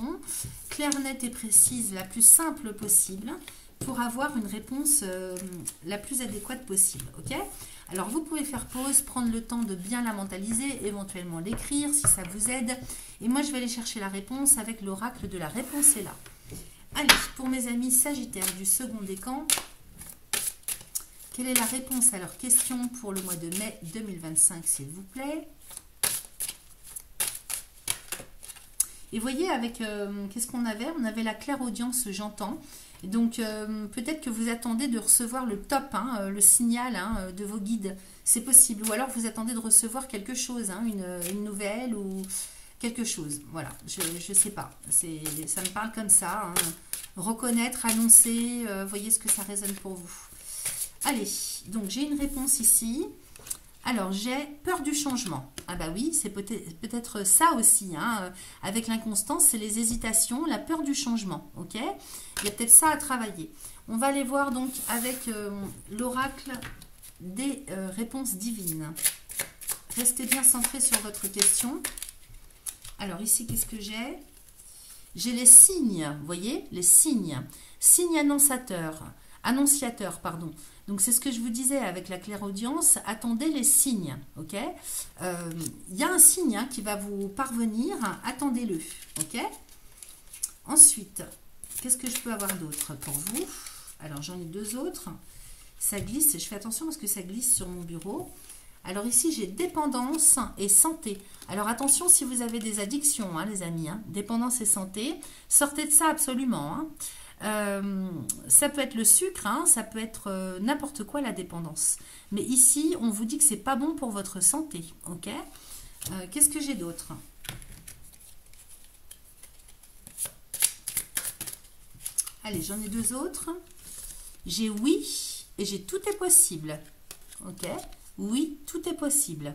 claire, nette et précise, la plus simple possible, pour avoir une réponse la plus adéquate possible. Ok? Alors, vous pouvez faire pause, prendre le temps de bien la mentaliser, éventuellement l'écrire si ça vous aide. Et moi, je vais aller chercher la réponse avec l'oracle de la réponse est là. Allez, pour mes amis Sagittaires du second décan, quelle est la réponse à leur question pour le mois de mai 2025, s'il vous plaît? Et voyez, avec qu'est-ce qu'on avait? On avait la clairaudience, j'entends. Donc, peut-être que vous attendez de recevoir le top, hein, le signal hein, de vos guides. C'est possible. Ou alors, vous attendez de recevoir quelque chose, hein, une nouvelle ou quelque chose. Voilà, je ne sais pas. Ça me parle comme ça. Hein. Reconnaître, annoncer, voyez ce que ça résonne pour vous. Allez, donc j'ai une réponse ici. Alors, j'ai peur du changement. Ah bah oui, c'est peut-être ça aussi. Hein. Avec l'inconstance, c'est les hésitations, la peur du changement. Ok? Il y a peut-être ça à travailler. On va aller voir donc avec l'oracle des réponses divines. Restez bien centrés sur votre question. Alors ici, qu'est-ce que j'ai? J'ai les signes, vous voyez? Les signes. Signes annonciateurs, pardon. Donc, c'est ce que je vous disais avec la clairaudience. Attendez les signes, ok? Il y a un signe hein, qui va vous parvenir. Attendez-le, ok? Ensuite, qu'est-ce que je peux avoir d'autre pour vous? Alors, j'en ai deux autres. Ça glisse. Je fais attention parce que ça glisse sur mon bureau. Alors, ici, j'ai dépendance et santé. Alors, attention si vous avez des addictions, hein, les amis. Hein, dépendance et santé. Sortez de ça absolument, hein. Ça peut être le sucre, hein, ça peut être n'importe quoi la dépendance. Mais ici, on vous dit que c'est pas bon pour votre santé. Ok? Qu'est-ce que j'ai d'autre? Allez, j'en ai deux autres. J'ai oui et j'ai tout est possible. Ok? Oui, tout est possible.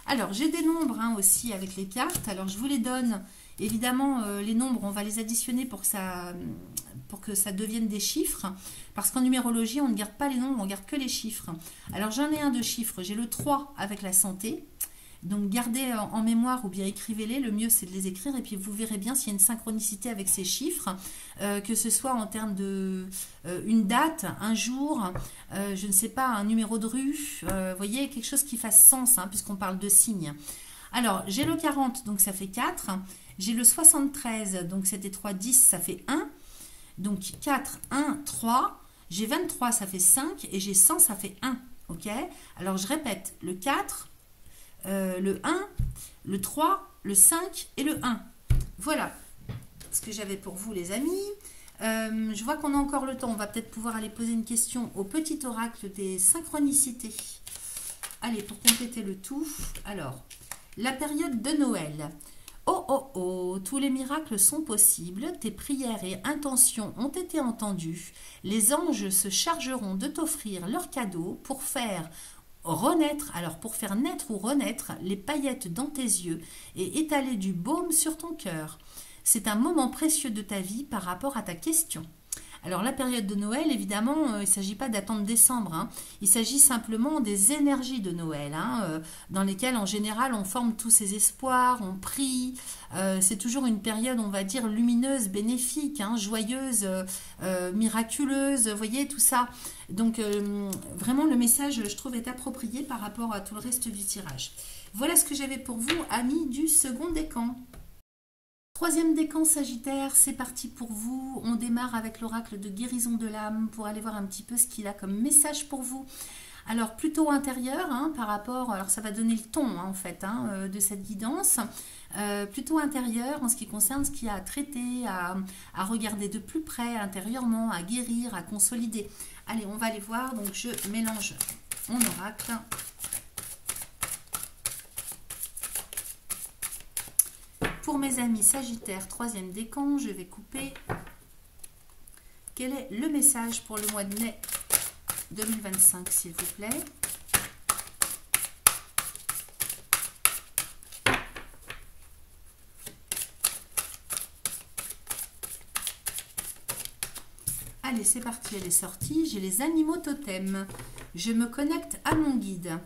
Alors, j'ai des nombres hein, aussi avec les cartes. Alors, je vous les donne. Évidemment, les nombres, on va les additionner pour que ça devienne des chiffres. Parce qu'en numérologie, on ne garde pas les nombres, on garde que les chiffres. Alors, j'en ai un de chiffres. J'ai le 3 avec la santé. Donc, gardez en mémoire ou bien écrivez-les. Le mieux, c'est de les écrire. Et puis, vous verrez bien s'il y a une synchronicité avec ces chiffres. Que ce soit en termes de une date, un jour, je ne sais pas, un numéro de rue. Vous voyez, quelque chose qui fasse sens, hein, puisqu'on parle de signes. Alors, j'ai le 40, donc ça fait 4. J'ai le 73, donc c'était 3, 10, ça fait 1. Donc 4, 1, 3. J'ai 23, ça fait 5. Et j'ai 100, ça fait 1. Ok? Alors je répète, le 4, le 1, le 3, le 5 et le 1. Voilà ce que j'avais pour vous les amis. Je vois qu'on a encore le temps. On va peut-être pouvoir aller poser une question au petit oracle des synchronicités. Allez, pour compléter le tout. Alors, la période de Noël. Oh, oh, oh, tous les miracles sont possibles, tes prières et intentions ont été entendues, les anges se chargeront de t'offrir leurs cadeaux pour faire renaître, alors pour faire naître ou renaître les paillettes dans tes yeux et étaler du baume sur ton cœur. C'est un moment précieux de ta vie par rapport à ta question. Alors la période de Noël, évidemment, il ne s'agit pas d'attendre décembre. Hein. Il s'agit simplement des énergies de Noël, hein, dans lesquelles en général on forme tous ces espoirs, on prie. C'est toujours une période, on va dire, lumineuse, bénéfique, hein, joyeuse, miraculeuse, vous voyez, tout ça. Donc vraiment le message, je trouve, est approprié par rapport à tout le reste du tirage. Voilà ce que j'avais pour vous, amis du second décan. Troisième décan Sagittaire, c'est parti pour vous. On démarre avec l'oracle de guérison de l'âme pour aller voir un petit peu ce qu'il a comme message pour vous. Alors plutôt intérieur hein, par rapport, alors ça va donner le ton hein, en fait hein, de cette guidance. Plutôt intérieur en ce qui concerne ce qu'il y a à traiter, à regarder de plus près intérieurement, à guérir, à consolider. Allez, on va aller voir. Donc je mélange mon oracle. Pour mes amis Sagittaire, troisième décan, je vais couper. Quel est le message pour le mois de mai 2025, s'il vous plaît? Allez, c'est parti, elle est sortie. J'ai les animaux totems. Je me connecte à mon guide.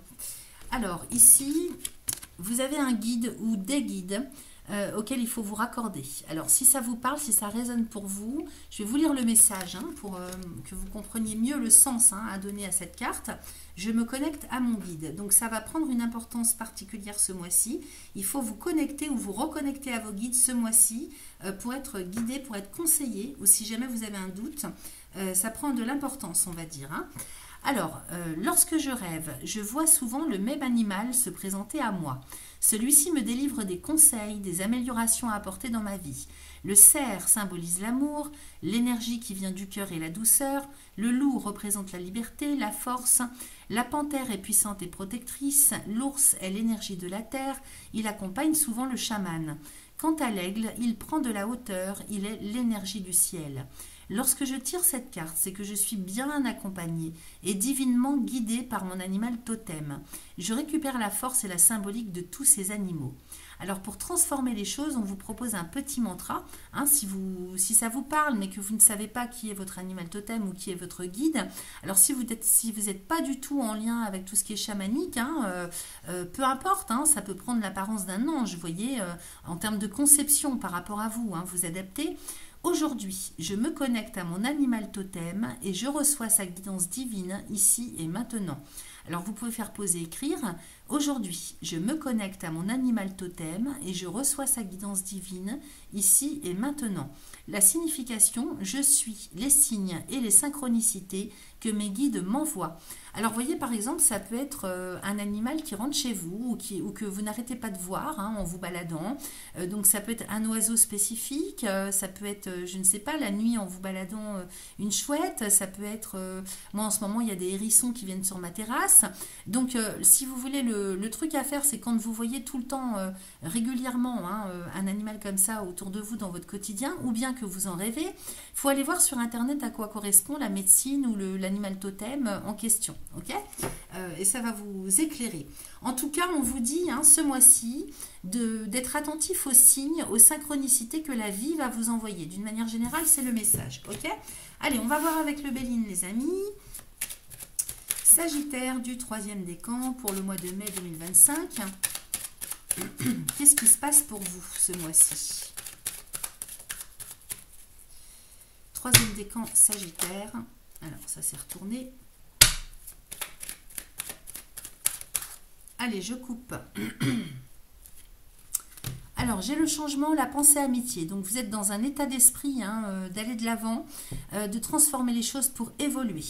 Alors, ici, vous avez un guide ou des guides auxquels il faut vous raccorder. Alors, si ça vous parle, si ça résonne pour vous, je vais vous lire le message pour que vous compreniez mieux le sens à donner à cette carte. Je me connecte à mon guide. Donc, ça va prendre une importance particulière ce mois-ci. Il faut vous connecter ou vous reconnecter à vos guides ce mois-ci pour être guidé, pour être conseillé, ou si jamais vous avez un doute. Ça prend de l'importance, on va dire. Alors, lorsque je rêve, je vois souvent le même animal se présenter à moi. Celui-ci me délivre des conseils, des améliorations à apporter dans ma vie. Le cerf symbolise l'amour, l'énergie qui vient du cœur et la douceur. Le loup représente la liberté, la force. La panthère est puissante et protectrice. L'ours est l'énergie de la terre. Il accompagne souvent le chaman. Quant à l'aigle, il prend de la hauteur. Il est l'énergie du ciel. Lorsque je tire cette carte, c'est que je suis bien accompagnée et divinement guidée par mon animal totem. Je récupère la force et la symbolique de tous ces animaux. Alors pour transformer les choses, on vous propose un petit mantra. Si ça vous parle, mais que vous ne savez pas qui est votre animal totem ou qui est votre guide, alors si vous n'êtes pas du tout en lien avec tout ce qui est chamanique, peu importe, ça peut prendre l'apparence d'un ange, vous voyez, en termes de conception par rapport à vous, vous adaptez. Aujourd'hui, je me connecte à mon animal totem et je reçois sa guidance divine ici et maintenant. Alors vous pouvez faire pause et écrire. Aujourd'hui, je me connecte à mon animal totem et je reçois sa guidance divine ici et maintenant. La signification, je suis les signes et les synchronicités que mes guides m'envoient. Alors, vous voyez, par exemple, ça peut être un animal qui rentre chez vous ou que vous n'arrêtez pas de voir en vous baladant. Donc, ça peut être un oiseau spécifique, ça peut être, je ne sais pas, la nuit en vous baladant une chouette, ça peut être, moi en ce moment, il y a des hérissons qui viennent sur ma terrasse. Donc, si vous voulez, le truc à faire, c'est quand vous voyez tout le temps, régulièrement, un animal comme ça autour de vous dans votre quotidien, ou bien que vous en rêvez, il faut aller voir sur Internet à quoi correspond la médecine ou l'animal totem en question. Ok, et ça va vous éclairer. En tout cas, on vous dit ce mois-ci d'être attentif aux signes, aux synchronicités que la vie va vous envoyer. D'une manière générale, c'est le message. Ok, allez, on va voir avec le Béline, les amis. Sagittaire du troisième décan pour le mois de mai 2025. Qu'est-ce qui se passe pour vous ce mois-ci? Troisième décan Sagittaire. Alors, ça s'est retourné. Allez, je coupe. Alors, j'ai le changement, la pensée amitié. Donc, vous êtes dans un état d'esprit d'aller de l'avant, de transformer les choses pour évoluer.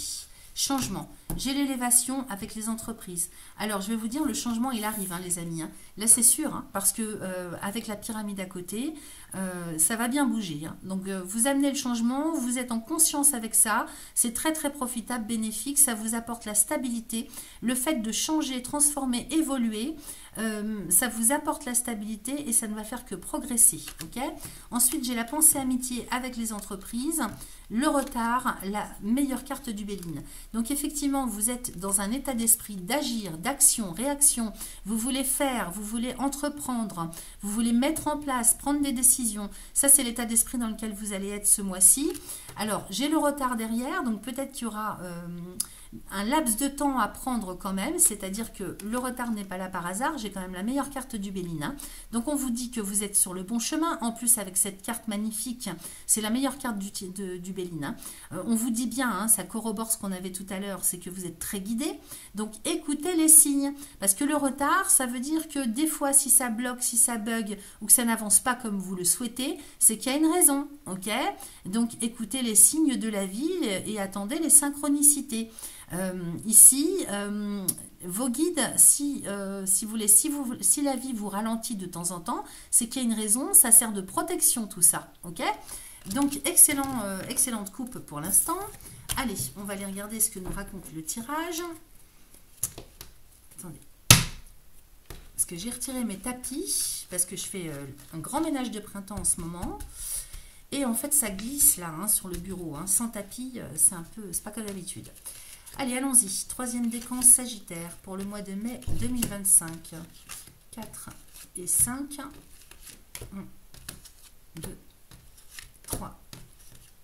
Changement. J'ai l'élévation avec les entreprises. Alors, je vais vous dire, le changement, il arrive, les amis. Là, c'est sûr, parce que avec la pyramide à côté, ça va bien bouger. Donc, vous amenez le changement, vous êtes en conscience avec ça. C'est très, très profitable, bénéfique. Ça vous apporte la stabilité. Le fait de changer, transformer, évoluer, ça vous apporte la stabilité et ça ne va faire que progresser. Ok. Ensuite, j'ai la pensée amitié avec les entreprises. Le retard, la meilleure carte du Béline. Donc, effectivement, vous êtes dans un état d'esprit d'agir, d'action, réaction. Vous voulez faire, vous voulez entreprendre, vous voulez mettre en place, prendre des décisions. Ça, c'est l'état d'esprit dans lequel vous allez être ce mois-ci. Alors, j'ai le retard derrière, donc peut-être qu'il y aura un laps de temps à prendre quand même, c'est-à-dire que le retard n'est pas là par hasard, j'ai quand même la meilleure carte du Béline. Donc, on vous dit que vous êtes sur le bon chemin. En plus, avec cette carte magnifique, c'est la meilleure carte du Béline. On vous dit bien, ça corrobore ce qu'on avait tout à l'heure, c'est que vous êtes très guidé. Donc, écoutez les signes. Parce que le retard, ça veut dire que des fois, si ça bloque, si ça bug ou que ça n'avance pas comme vous le souhaitez, c'est qu'il y a une raison. Ok ? Donc, écoutez les signes de la vie et attendez les synchronicités. Ici, vos guides, si la vie vous ralentit de temps en temps, c'est qu'il y a une raison, ça sert de protection tout ça. Ok ? Donc, excellente coupe pour l'instant. Allez, on va aller regarder ce que nous raconte le tirage. Attendez. Parce que j'ai retiré mes tapis, parce que je fais un grand ménage de printemps en ce moment. Et en fait, ça glisse là, hein, sur le bureau. Hein. Sans tapis, c'est pas comme d'habitude. Allez, allons-y. Troisième décan Sagittaire pour le mois de mai 2025. 4 et 5. 1, 2, 3,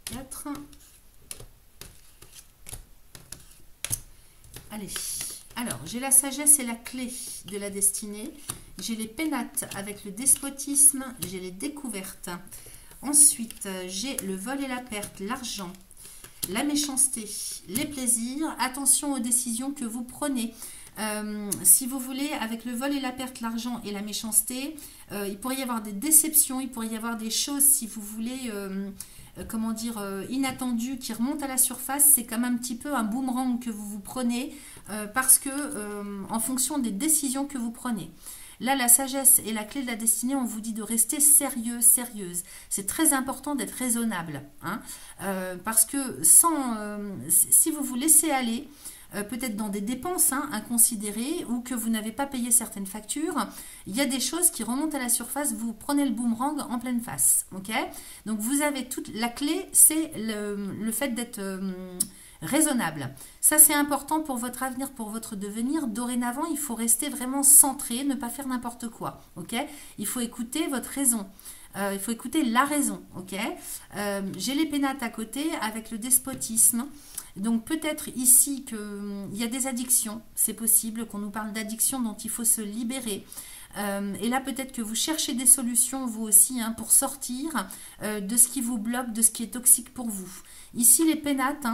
4. Allez. Alors, j'ai la sagesse et la clé de la destinée. J'ai les pénates avec le despotisme. J'ai les découvertes. Ensuite, j'ai le vol et la perte, l'argent, la méchanceté, les plaisirs. Attention aux décisions que vous prenez. Si vous voulez, avec le vol et la perte, l'argent et la méchanceté, il pourrait y avoir des déceptions, il pourrait y avoir des choses, si vous voulez... comment dire, inattendu qui remonte à la surface, c'est comme un petit peu un boomerang que vous prenez parce que en fonction des décisions que vous prenez. Là, la sagesse et la clé de la destinée, on vous dit de rester sérieux, sérieuse. C'est très important d'être raisonnable, hein, parce que si vous vous laissez aller, peut-être dans des dépenses inconsidérées ou que vous n'avez pas payé certaines factures, il y a des choses qui remontent à la surface, vous prenez le boomerang en pleine face. Ok, donc vous avez toute la clé, c'est le fait d'être raisonnable. Ça, c'est important pour votre avenir, pour votre devenir. Dorénavant, il faut rester vraiment centré, ne pas faire n'importe quoi. Ok, il faut écouter votre raison. Il faut écouter la raison. Ok, j'ai les pénates à côté avec le despotisme. Donc peut-être ici qu'il y a des addictions, c'est possible qu'on nous parle d'addictions dont il faut se libérer. Et là peut-être que vous cherchez des solutions vous aussi pour sortir de ce qui vous bloque, de ce qui est toxique pour vous. Ici les pénates,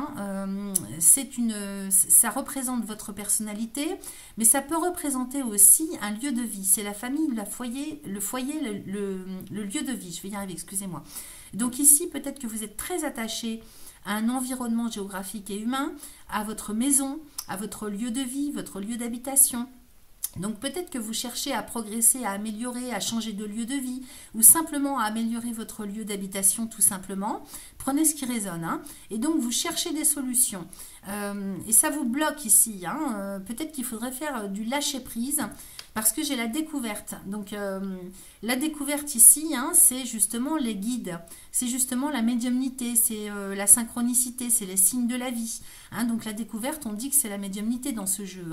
ça représente votre personnalité, mais ça peut représenter aussi un lieu de vie. C'est la famille, le foyer, le lieu de vie. Je vais y arriver, excusez-moi. Donc ici peut-être que vous êtes très attaché à un environnement géographique et humain, à votre maison, à votre lieu de vie, votre lieu d'habitation. Donc peut-être que vous cherchez à progresser, à améliorer, à changer de lieu de vie ou simplement à améliorer votre lieu d'habitation tout simplement. Prenez ce qui résonne. Et donc vous cherchez des solutions. Et ça vous bloque ici. Peut-être qu'il faudrait faire du lâcher-prise parce que j'ai la découverte. Donc la découverte ici, c'est justement les guides. C'est justement la médiumnité, c'est la synchronicité, c'est les signes de la vie. Donc la découverte, on dit que c'est la médiumnité dans ce jeu.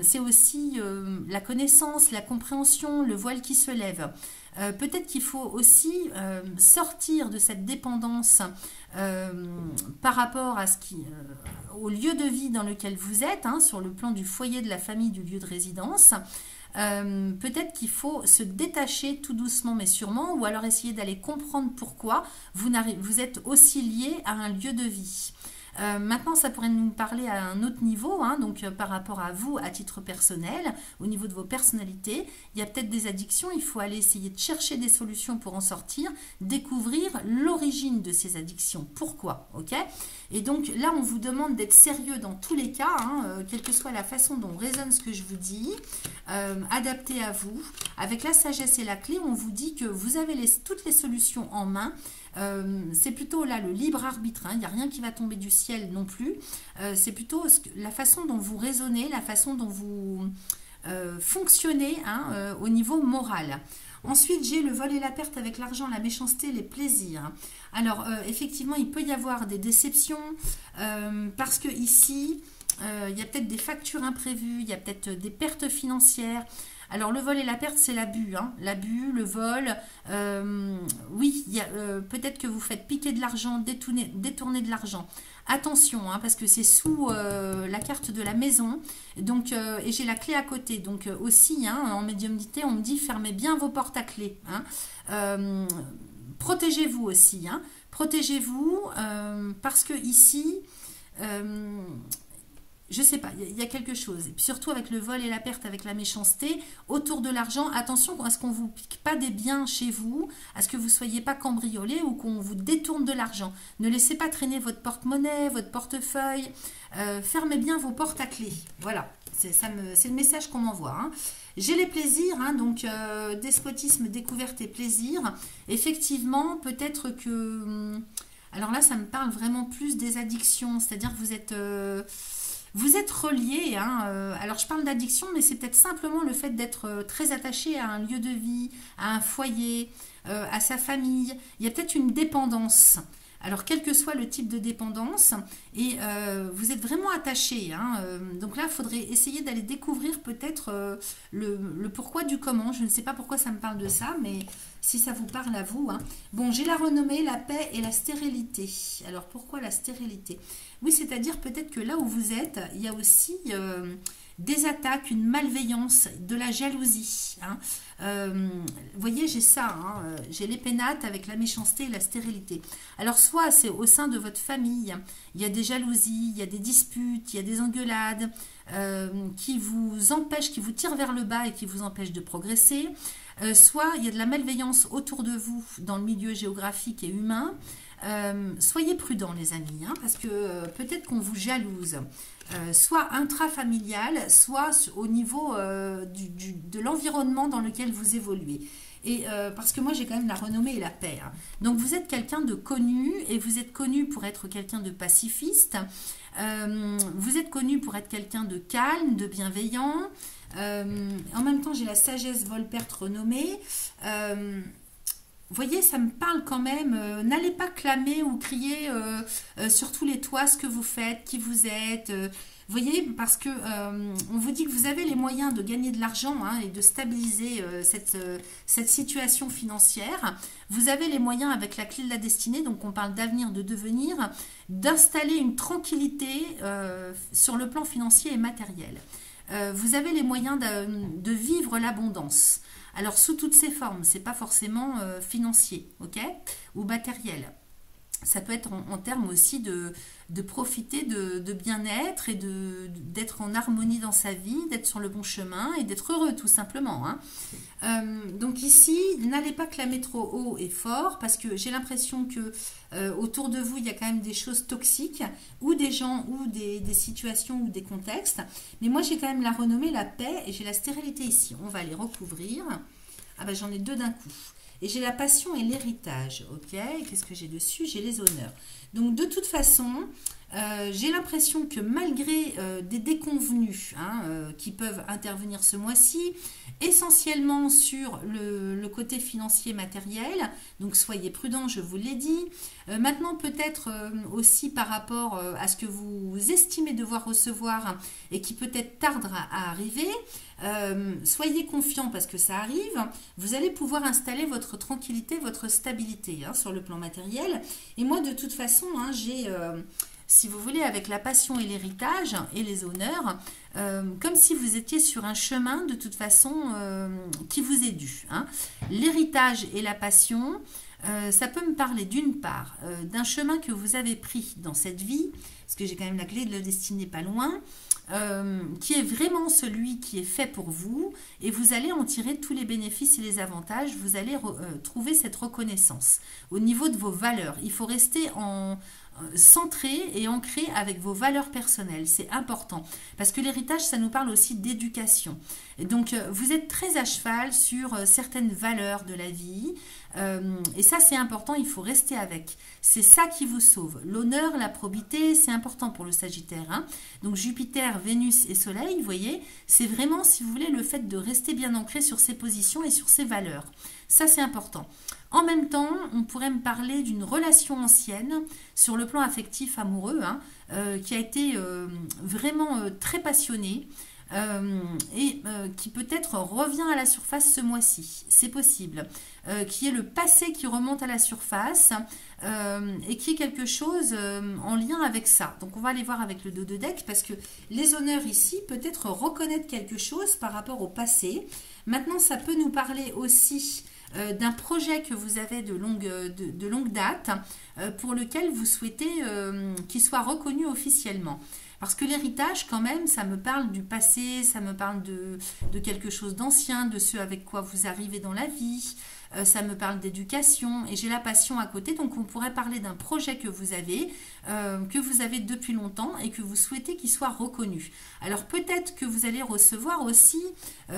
C'est aussi la connaissance, la compréhension, le voile qui se lève. Peut-être qu'il faut aussi sortir de cette dépendance par rapport à au lieu de vie dans lequel vous êtes, sur le plan du foyer, de la famille, du lieu de résidence. Peut-être qu'il faut se détacher tout doucement mais sûrement, ou alors essayer d'aller comprendre pourquoi vous êtes aussi lié à un lieu de vie. Maintenant, ça pourrait nous parler à un autre niveau, donc par rapport à vous, à titre personnel, au niveau de vos personnalités. Il y a peut-être des addictions, il faut aller essayer de chercher des solutions pour en sortir, découvrir l'origine de ces addictions. Pourquoi, ok? Et donc là, on vous demande d'être sérieux dans tous les cas, quelle que soit la façon dont résonne ce que je vous dis, adapté à vous. Avec la sagesse et la clé, on vous dit que vous avez toutes les solutions en main. C'est plutôt là le libre arbitre, il n'y a rien qui va tomber du ciel non plus, c'est plutôt la façon dont vous raisonnez, la façon dont vous fonctionnez au niveau moral. Ensuite, j'ai le vol et la perte avec l'argent, la méchanceté, les plaisirs. Alors, effectivement, il peut y avoir des déceptions parce que ici, il y a peut-être des factures imprévues, il y a peut-être des pertes financières. Alors le vol et la perte, c'est l'abus, l'abus, le vol. Oui, peut-être que vous faites piquer de l'argent, détourner de l'argent. Attention, parce que c'est sous la carte de la maison. Donc, et j'ai la clé à côté. Donc aussi, en médiumnité, on me dit fermez bien vos portes à clé. Protégez-vous aussi. Protégez-vous parce que ici... je sais pas, il y a quelque chose. Et puis surtout avec le vol et la perte, avec la méchanceté, autour de l'argent, attention à ce qu'on ne vous pique pas des biens chez vous, à ce que vous ne soyez pas cambriolé ou qu'on vous détourne de l'argent. Ne laissez pas traîner votre porte-monnaie, votre portefeuille. Fermez bien vos portes à clé. Voilà, c'est le message qu'on m'envoie. J'ai les plaisirs, donc despotisme, découverte et plaisir. Effectivement, peut-être que... alors là, ça me parle vraiment plus des addictions, c'est-à-dire que vous êtes... Vous êtes relié, hein, alors je parle d'addiction, mais c'est peut-être simplement le fait d'être très attaché à un lieu de vie, à un foyer, à sa famille. Il y a peut-être une dépendance. Alors, quel que soit le type de dépendance, et vous êtes vraiment attaché, hein, donc là, il faudrait essayer d'aller découvrir peut-être le pourquoi du comment. Je ne sais pas pourquoi ça me parle de ça, mais si ça vous parle à vous. Hein. Bon, j'ai la renommée, la paix et la stérilité. Alors, pourquoi la stérilité? Oui, c'est-à-dire peut-être que là où vous êtes, il y a aussi des attaques, une malveillance, de la jalousie. Hein. Vous voyez, j'ai ça, hein, j'ai les pénates avec la méchanceté et la stérilité. Alors, soit c'est au sein de votre famille, il y a des jalousies, il y a des disputes, il y a des engueulades qui vous empêchent, qui vous tirent vers le bas et qui vous empêchent de progresser. Soit il y a de la malveillance autour de vous dans le milieu géographique et humain. Soyez prudents les amis, hein, parce que peut-être qu'on vous jalouse, soit intrafamilial, soit au niveau de l'environnement dans lequel vous évoluez. Et parce que moi j'ai quand même la renommée et la paix. Hein. Donc vous êtes quelqu'un de connu et vous êtes connu pour être quelqu'un de pacifiste. Vous êtes connu pour être quelqu'un de calme, de bienveillant. En même temps j'ai la sagesse Volperte renommée. Vous voyez, ça me parle quand même. N'allez pas clamer ou crier sur tous les toits ce que vous faites, qui vous êtes. Vous voyez, parce que on vous dit que vous avez les moyens de gagner de l'argent hein, et de stabiliser cette situation financière. Vous avez les moyens avec la clé de la destinée, donc on parle d'avenir, de devenir, d'installer une tranquillité sur le plan financier et matériel. Vous avez les moyens de vivre l'abondance. Alors, sous toutes ses formes, c'est pas forcément financier, ok, ou matériel. Ça peut être en termes aussi de profiter de bien-être et d'être en harmonie dans sa vie, d'être sur le bon chemin et d'être heureux, tout simplement. Hein. Donc ici, n'allez pas clamer trop haut et fort parce que j'ai l'impression que autour de vous, il y a quand même des choses toxiques ou des gens ou des situations ou des contextes. Mais moi, j'ai quand même la renommée, la paix et j'ai la stérilité ici. On va les recouvrir. Ah ben, j'en ai deux d'un coup. Et j'ai la passion et l'héritage, ok? Qu'est-ce que j'ai dessus? J'ai les honneurs. Donc, de toute façon, j'ai l'impression que malgré des déconvenus hein, qui peuvent intervenir ce mois-ci, essentiellement sur le côté financier matériel, donc soyez prudents, je vous l'ai dit. Maintenant, peut-être aussi par rapport à ce que vous estimez devoir recevoir et qui peut-être tarde à arriver, soyez confiants parce que ça arrive, vous allez pouvoir installer votre tranquillité, votre stabilité hein, sur le plan matériel. Et moi, de toute façon, hein, j'ai... si vous voulez, avec la passion et l'héritage et les honneurs, comme si vous étiez sur un chemin de toute façon qui vous est dû. Hein. L'héritage et la passion, ça peut me parler d'une part d'un chemin que vous avez pris dans cette vie, parce que j'ai quand même la clé de la destinée pas loin, qui est vraiment celui qui est fait pour vous, et vous allez en tirer tous les bénéfices et les avantages, vous allez trouver cette reconnaissance. Au niveau de vos valeurs, il faut rester centré et ancré avec vos valeurs personnelles, c'est important parce que l'héritage ça nous parle aussi d'éducation et donc vous êtes très à cheval sur certaines valeurs de la vie et ça c'est important, il faut rester avec, c'est ça qui vous sauve, l'honneur, la probité, c'est important pour le Sagittaire hein. Donc Jupiter, Vénus et Soleil, vous voyez, c'est vraiment si vous voulez le fait de rester bien ancré sur ses positions et sur ses valeurs, ça c'est important. En même temps, on pourrait me parler d'une relation ancienne sur le plan affectif amoureux, hein, qui a été vraiment très passionnée et qui peut-être revient à la surface ce mois-ci. C'est possible. Qui est le passé qui remonte à la surface et qui est quelque chose en lien avec ça. Donc on va aller voir avec le dos de deck parce que les honneurs ici, peut-être reconnaître quelque chose par rapport au passé. Maintenant, ça peut nous parler aussi d'un projet que vous avez de longue date pour lequel vous souhaitez qu'il soit reconnu officiellement. Parce que l'héritage, quand même, ça me parle du passé, ça me parle de quelque chose d'ancien, de ce avec quoi vous arrivez dans la vie, ça me parle d'éducation et j'ai la passion à côté, donc on pourrait parler d'un projet que vous avez depuis longtemps et que vous souhaitez qu'il soit reconnu. Alors peut-être que vous allez recevoir aussi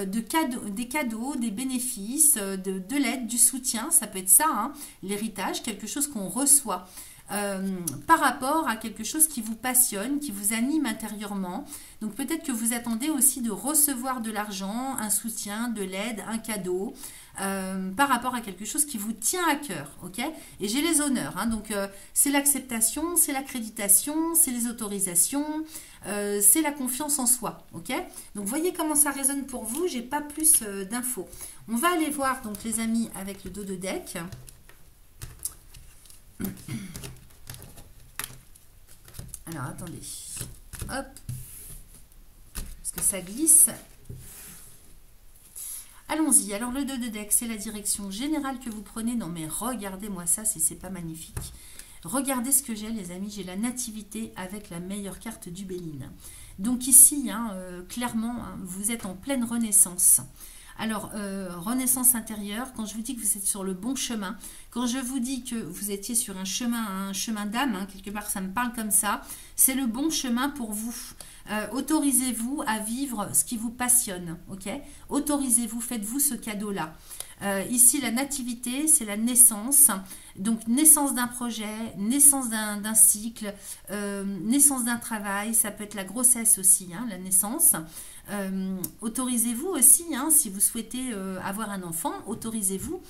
des cadeaux, des bénéfices, de l'aide, du soutien, ça peut être ça, hein, l'héritage, quelque chose qu'on reçoit. par rapport à quelque chose qui vous passionne, qui vous anime intérieurement. Donc peut-être que vous attendez aussi de recevoir de l'argent, un soutien, de l'aide, un cadeau, par rapport à quelque chose qui vous tient à cœur, ok? Et j'ai les honneurs, hein, donc c'est l'acceptation, c'est l'accréditation, c'est les autorisations, c'est la confiance en soi, ok? Donc voyez comment ça résonne pour vous, j'ai pas plus d'infos. On va aller voir donc les amis avec le dos de deck. Alors attendez, hop, parce que ça glisse. Allons-y, alors le 2 de deck, c'est la direction générale que vous prenez. Non mais regardez-moi ça, si c'est pas magnifique. Regardez ce que j'ai les amis, j'ai la nativité avec la meilleure carte du Béline. Donc ici, hein, clairement, hein, vous êtes en pleine renaissance. Alors, renaissance intérieure, quand je vous dis que vous êtes sur le bon chemin, quand je vous dis que vous étiez sur un chemin d'âme, hein, quelque part ça me parle comme ça, c'est le bon chemin pour vous. Autorisez-vous à vivre ce qui vous passionne, ok? Autorisez-vous, faites-vous ce cadeau-là. Ici, la nativité, c'est la naissance. Donc, naissance d'un projet, naissance d'un cycle, naissance d'un travail. Ça peut être la grossesse aussi, hein, la naissance. Autorisez-vous aussi, hein, si vous souhaitez avoir un enfant, autorisez-vous.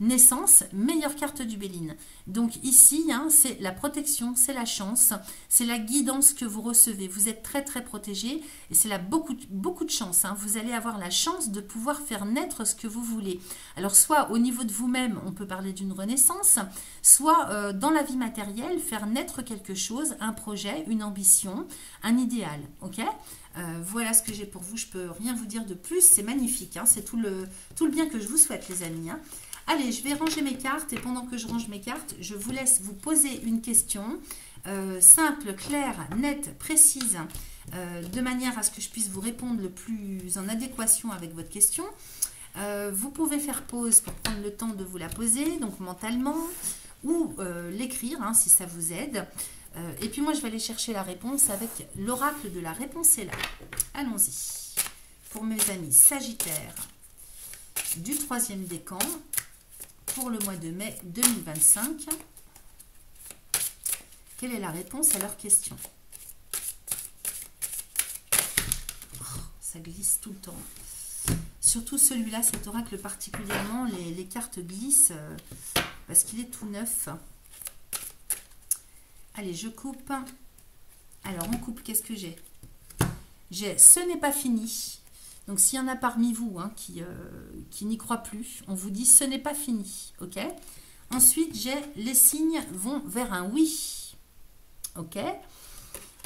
Naissance, meilleure carte du Béline. Donc ici, hein, c'est la protection, c'est la chance, c'est la guidance que vous recevez. Vous êtes très très protégé et c'est là beaucoup de chance. Hein. Vous allez avoir la chance de pouvoir faire naître ce que vous voulez. Alors soit au niveau de vous-même, on peut parler d'une renaissance, soit dans la vie matérielle, faire naître quelque chose, un projet, une ambition, un idéal. Ok ? Voilà ce que j'ai pour vous. Je peux rien vous dire de plus. C'est magnifique. Hein. C'est tout le bien que je vous souhaite, les amis. Hein. Allez, je vais ranger mes cartes et pendant que je range mes cartes, je vous laisse vous poser une question simple, claire, nette, précise, de manière à ce que je puisse vous répondre le plus en adéquation avec votre question. Vous pouvez faire pause pour prendre le temps de vous la poser, donc mentalement, ou l'écrire hein, si ça vous aide. Et puis moi, je vais aller chercher la réponse avec l'oracle de la réponse est là. Allons-y. Pour mes amis Sagittaires du 3e décan, pour le mois de mai 2025, quelle est la réponse à leur question? Oh, ça glisse tout le temps. Surtout celui-là, cet oracle particulièrement, les cartes glissent parce qu'il est tout neuf. Allez, je coupe. Alors, on coupe, qu'est-ce que j'ai? J'ai « Ce n'est pas fini ». Donc, s'il y en a parmi vous hein, qui n'y croient plus, on vous dit « Ce n'est pas fini ». Ok. Ensuite, j'ai « Les signes vont vers un oui ». Ok.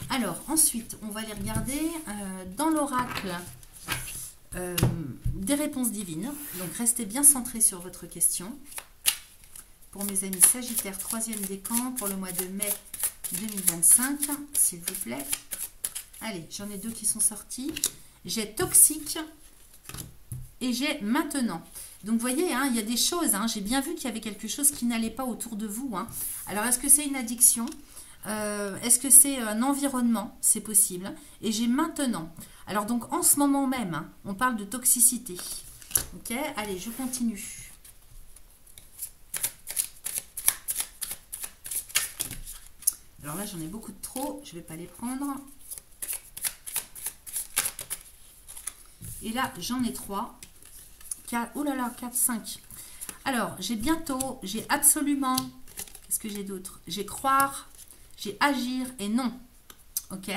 Alors, ensuite, on va aller regarder dans l'oracle des réponses divines. Donc, restez bien centrés sur votre question. Pour mes amis Sagittaires, 3e décan, pour le mois de mai 2025, s'il vous plaît. Allez, j'en ai deux qui sont sortis. J'ai toxique et j'ai maintenant. Donc, vous voyez, hein, il y a des choses. Hein, j'ai bien vu qu'il y avait quelque chose qui n'allait pas autour de vous. Hein. Alors, est-ce que c'est une addiction? Est-ce que c'est un environnement? C'est possible. Et j'ai maintenant. Alors, donc, en ce moment même, hein, on parle de toxicité. Ok, allez, je continue. Alors là, j'en ai beaucoup de trop. Je ne vais pas les prendre. Et là, j'en ai 3. 4, oh là là, 4, 5. Alors, j'ai bientôt, j'ai absolument. Qu'est-ce que j'ai d'autre? J'ai croire, j'ai agir et non. Ok?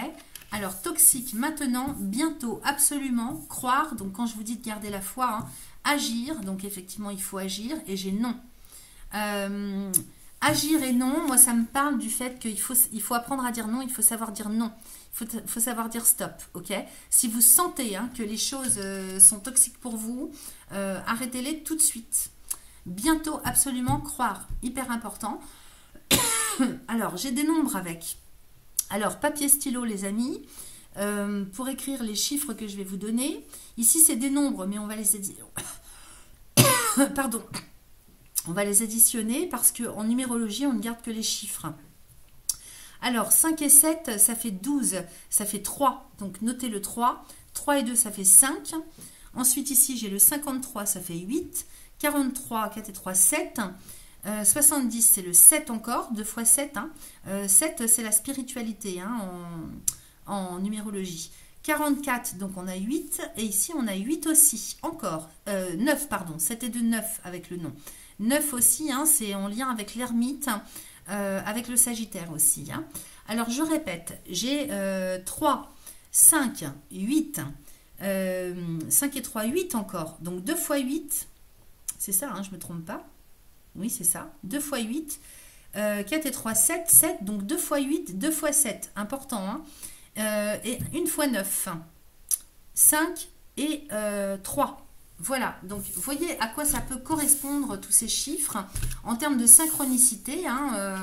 Alors, toxique, maintenant, bientôt, absolument, croire. Donc, quand je vous dis de garder la foi, hein, agir. Donc, effectivement, il faut agir. Et j'ai non. Agir et non, moi, ça me parle du fait qu'il faut apprendre à dire non. Il faut savoir dire non. Il faut savoir dire stop, ok? Si vous sentez hein, que les choses sont toxiques pour vous, arrêtez-les tout de suite. Bientôt, absolument, croire, hyper important. Alors, j'ai des nombres avec. Alors, papier, stylo, les amis, pour écrire les chiffres que je vais vous donner. Ici, c'est des nombres, mais on va les additionner. Pardon. On va les additionner parce qu'en numérologie, on ne garde que les chiffres. Alors, 5 et 7, ça fait 12, ça fait 3. Donc, notez le 3. 3 et 2, ça fait 5. Ensuite, ici, j'ai le 53, ça fait 8. 43, 4 et 3, 7. 70, c'est le 7 encore, 2 fois 7. Hein. 7, c'est la spiritualité hein, en numérologie. 44, donc on a 8. Et ici, on a 8 aussi, encore. 9, pardon, 7 et 2, 9 avec le nom. 9 aussi, hein, c'est en lien avec l'ermite, avec le Sagittaire aussi. Hein. Alors, je répète, j'ai 3, 5, 8, 5 et 3, 8 encore. Donc 2 fois 8, c'est ça, hein, je ne me trompe pas. Oui, c'est ça. 2 fois 8, 4 et 3, 7, 7. Donc 2 fois 8, 2 fois 7. Important, hein. Et 1 fois 9. 5 et 3. Voilà, donc vous voyez à quoi ça peut correspondre tous ces chiffres en termes de synchronicité hein,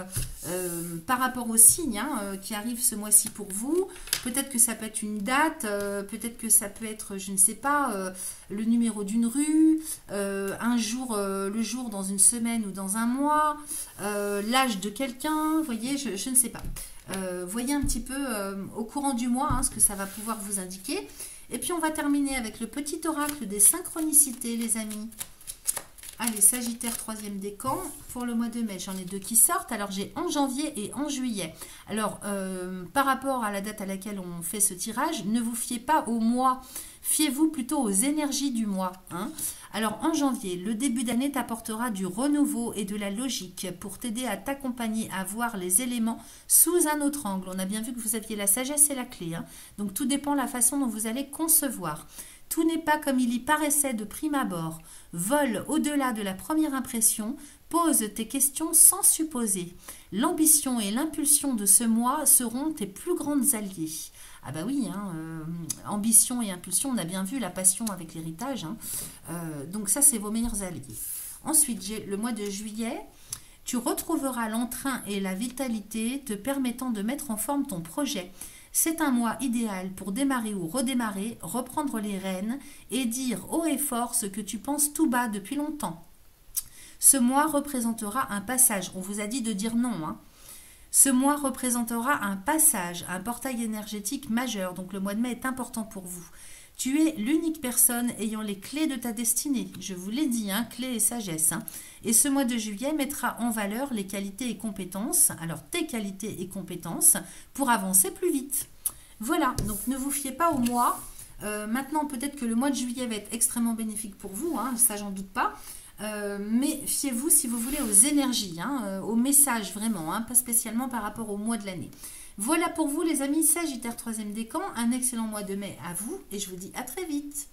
par rapport aux signes hein, qui arrivent ce mois-ci pour vous. Peut-être que ça peut être une date, peut-être que ça peut être, je ne sais pas, le numéro d'une rue, un jour, le jour dans une semaine ou dans un mois, l'âge de quelqu'un, vous voyez, je ne sais pas. Voyez un petit peu au courant du mois hein, ce que ça va pouvoir vous indiquer. Et puis on va terminer avec le petit oracle des synchronicités, les amis. Allez, Sagittaire, 3e décan. Pour le mois de mai, j'en ai 2 qui sortent. Alors, j'ai en janvier et en juillet. Alors, par rapport à la date à laquelle on fait ce tirage, ne vous fiez pas au mois. Fiez-vous plutôt aux énergies du mois. Hein. Alors, en janvier, le début d'année t'apportera du renouveau et de la logique pour t'aider à t'accompagner à voir les éléments sous un autre angle. On a bien vu que vous aviez la sagesse et la clé. Hein. Donc, tout dépend de la façon dont vous allez concevoir. Tout n'est pas comme il y paraissait de prime abord. Vole au-delà de la première impression, pose tes questions sans supposer. L'ambition et l'impulsion de ce mois seront tes plus grandes alliées. Ah bah oui, hein, ambition et impulsion, on a bien vu la passion avec l'héritage. Hein. Donc ça, c'est vos meilleurs alliés. Ensuite, j'ai le mois de juillet. Tu retrouveras l'entrain et la vitalité te permettant de mettre en forme ton projet. C'est un mois idéal pour démarrer ou redémarrer, reprendre les rênes et dire haut et fort ce que tu penses tout bas depuis longtemps. Ce mois représentera un passage. On vous a dit de dire non. Hein. Ce mois représentera un passage, un portail énergétique majeur. Donc le mois de mai est important pour vous. Tu es l'unique personne ayant les clés de ta destinée. Je vous l'ai dit, hein, clés et sagesse. Hein. Et ce mois de juillet mettra en valeur les qualités et compétences, alors tes qualités et compétences, pour avancer plus vite. Voilà, donc ne vous fiez pas au mois. Maintenant, peut-être que le mois de juillet va être extrêmement bénéfique pour vous, hein, ça j'en doute pas. Mais fiez-vous, si vous voulez, aux énergies, hein, aux messages vraiment, hein, pas spécialement par rapport au mois de l'année. Voilà pour vous les amis Sagittaire 3e décan, un excellent mois de mai à vous et je vous dis à très vite.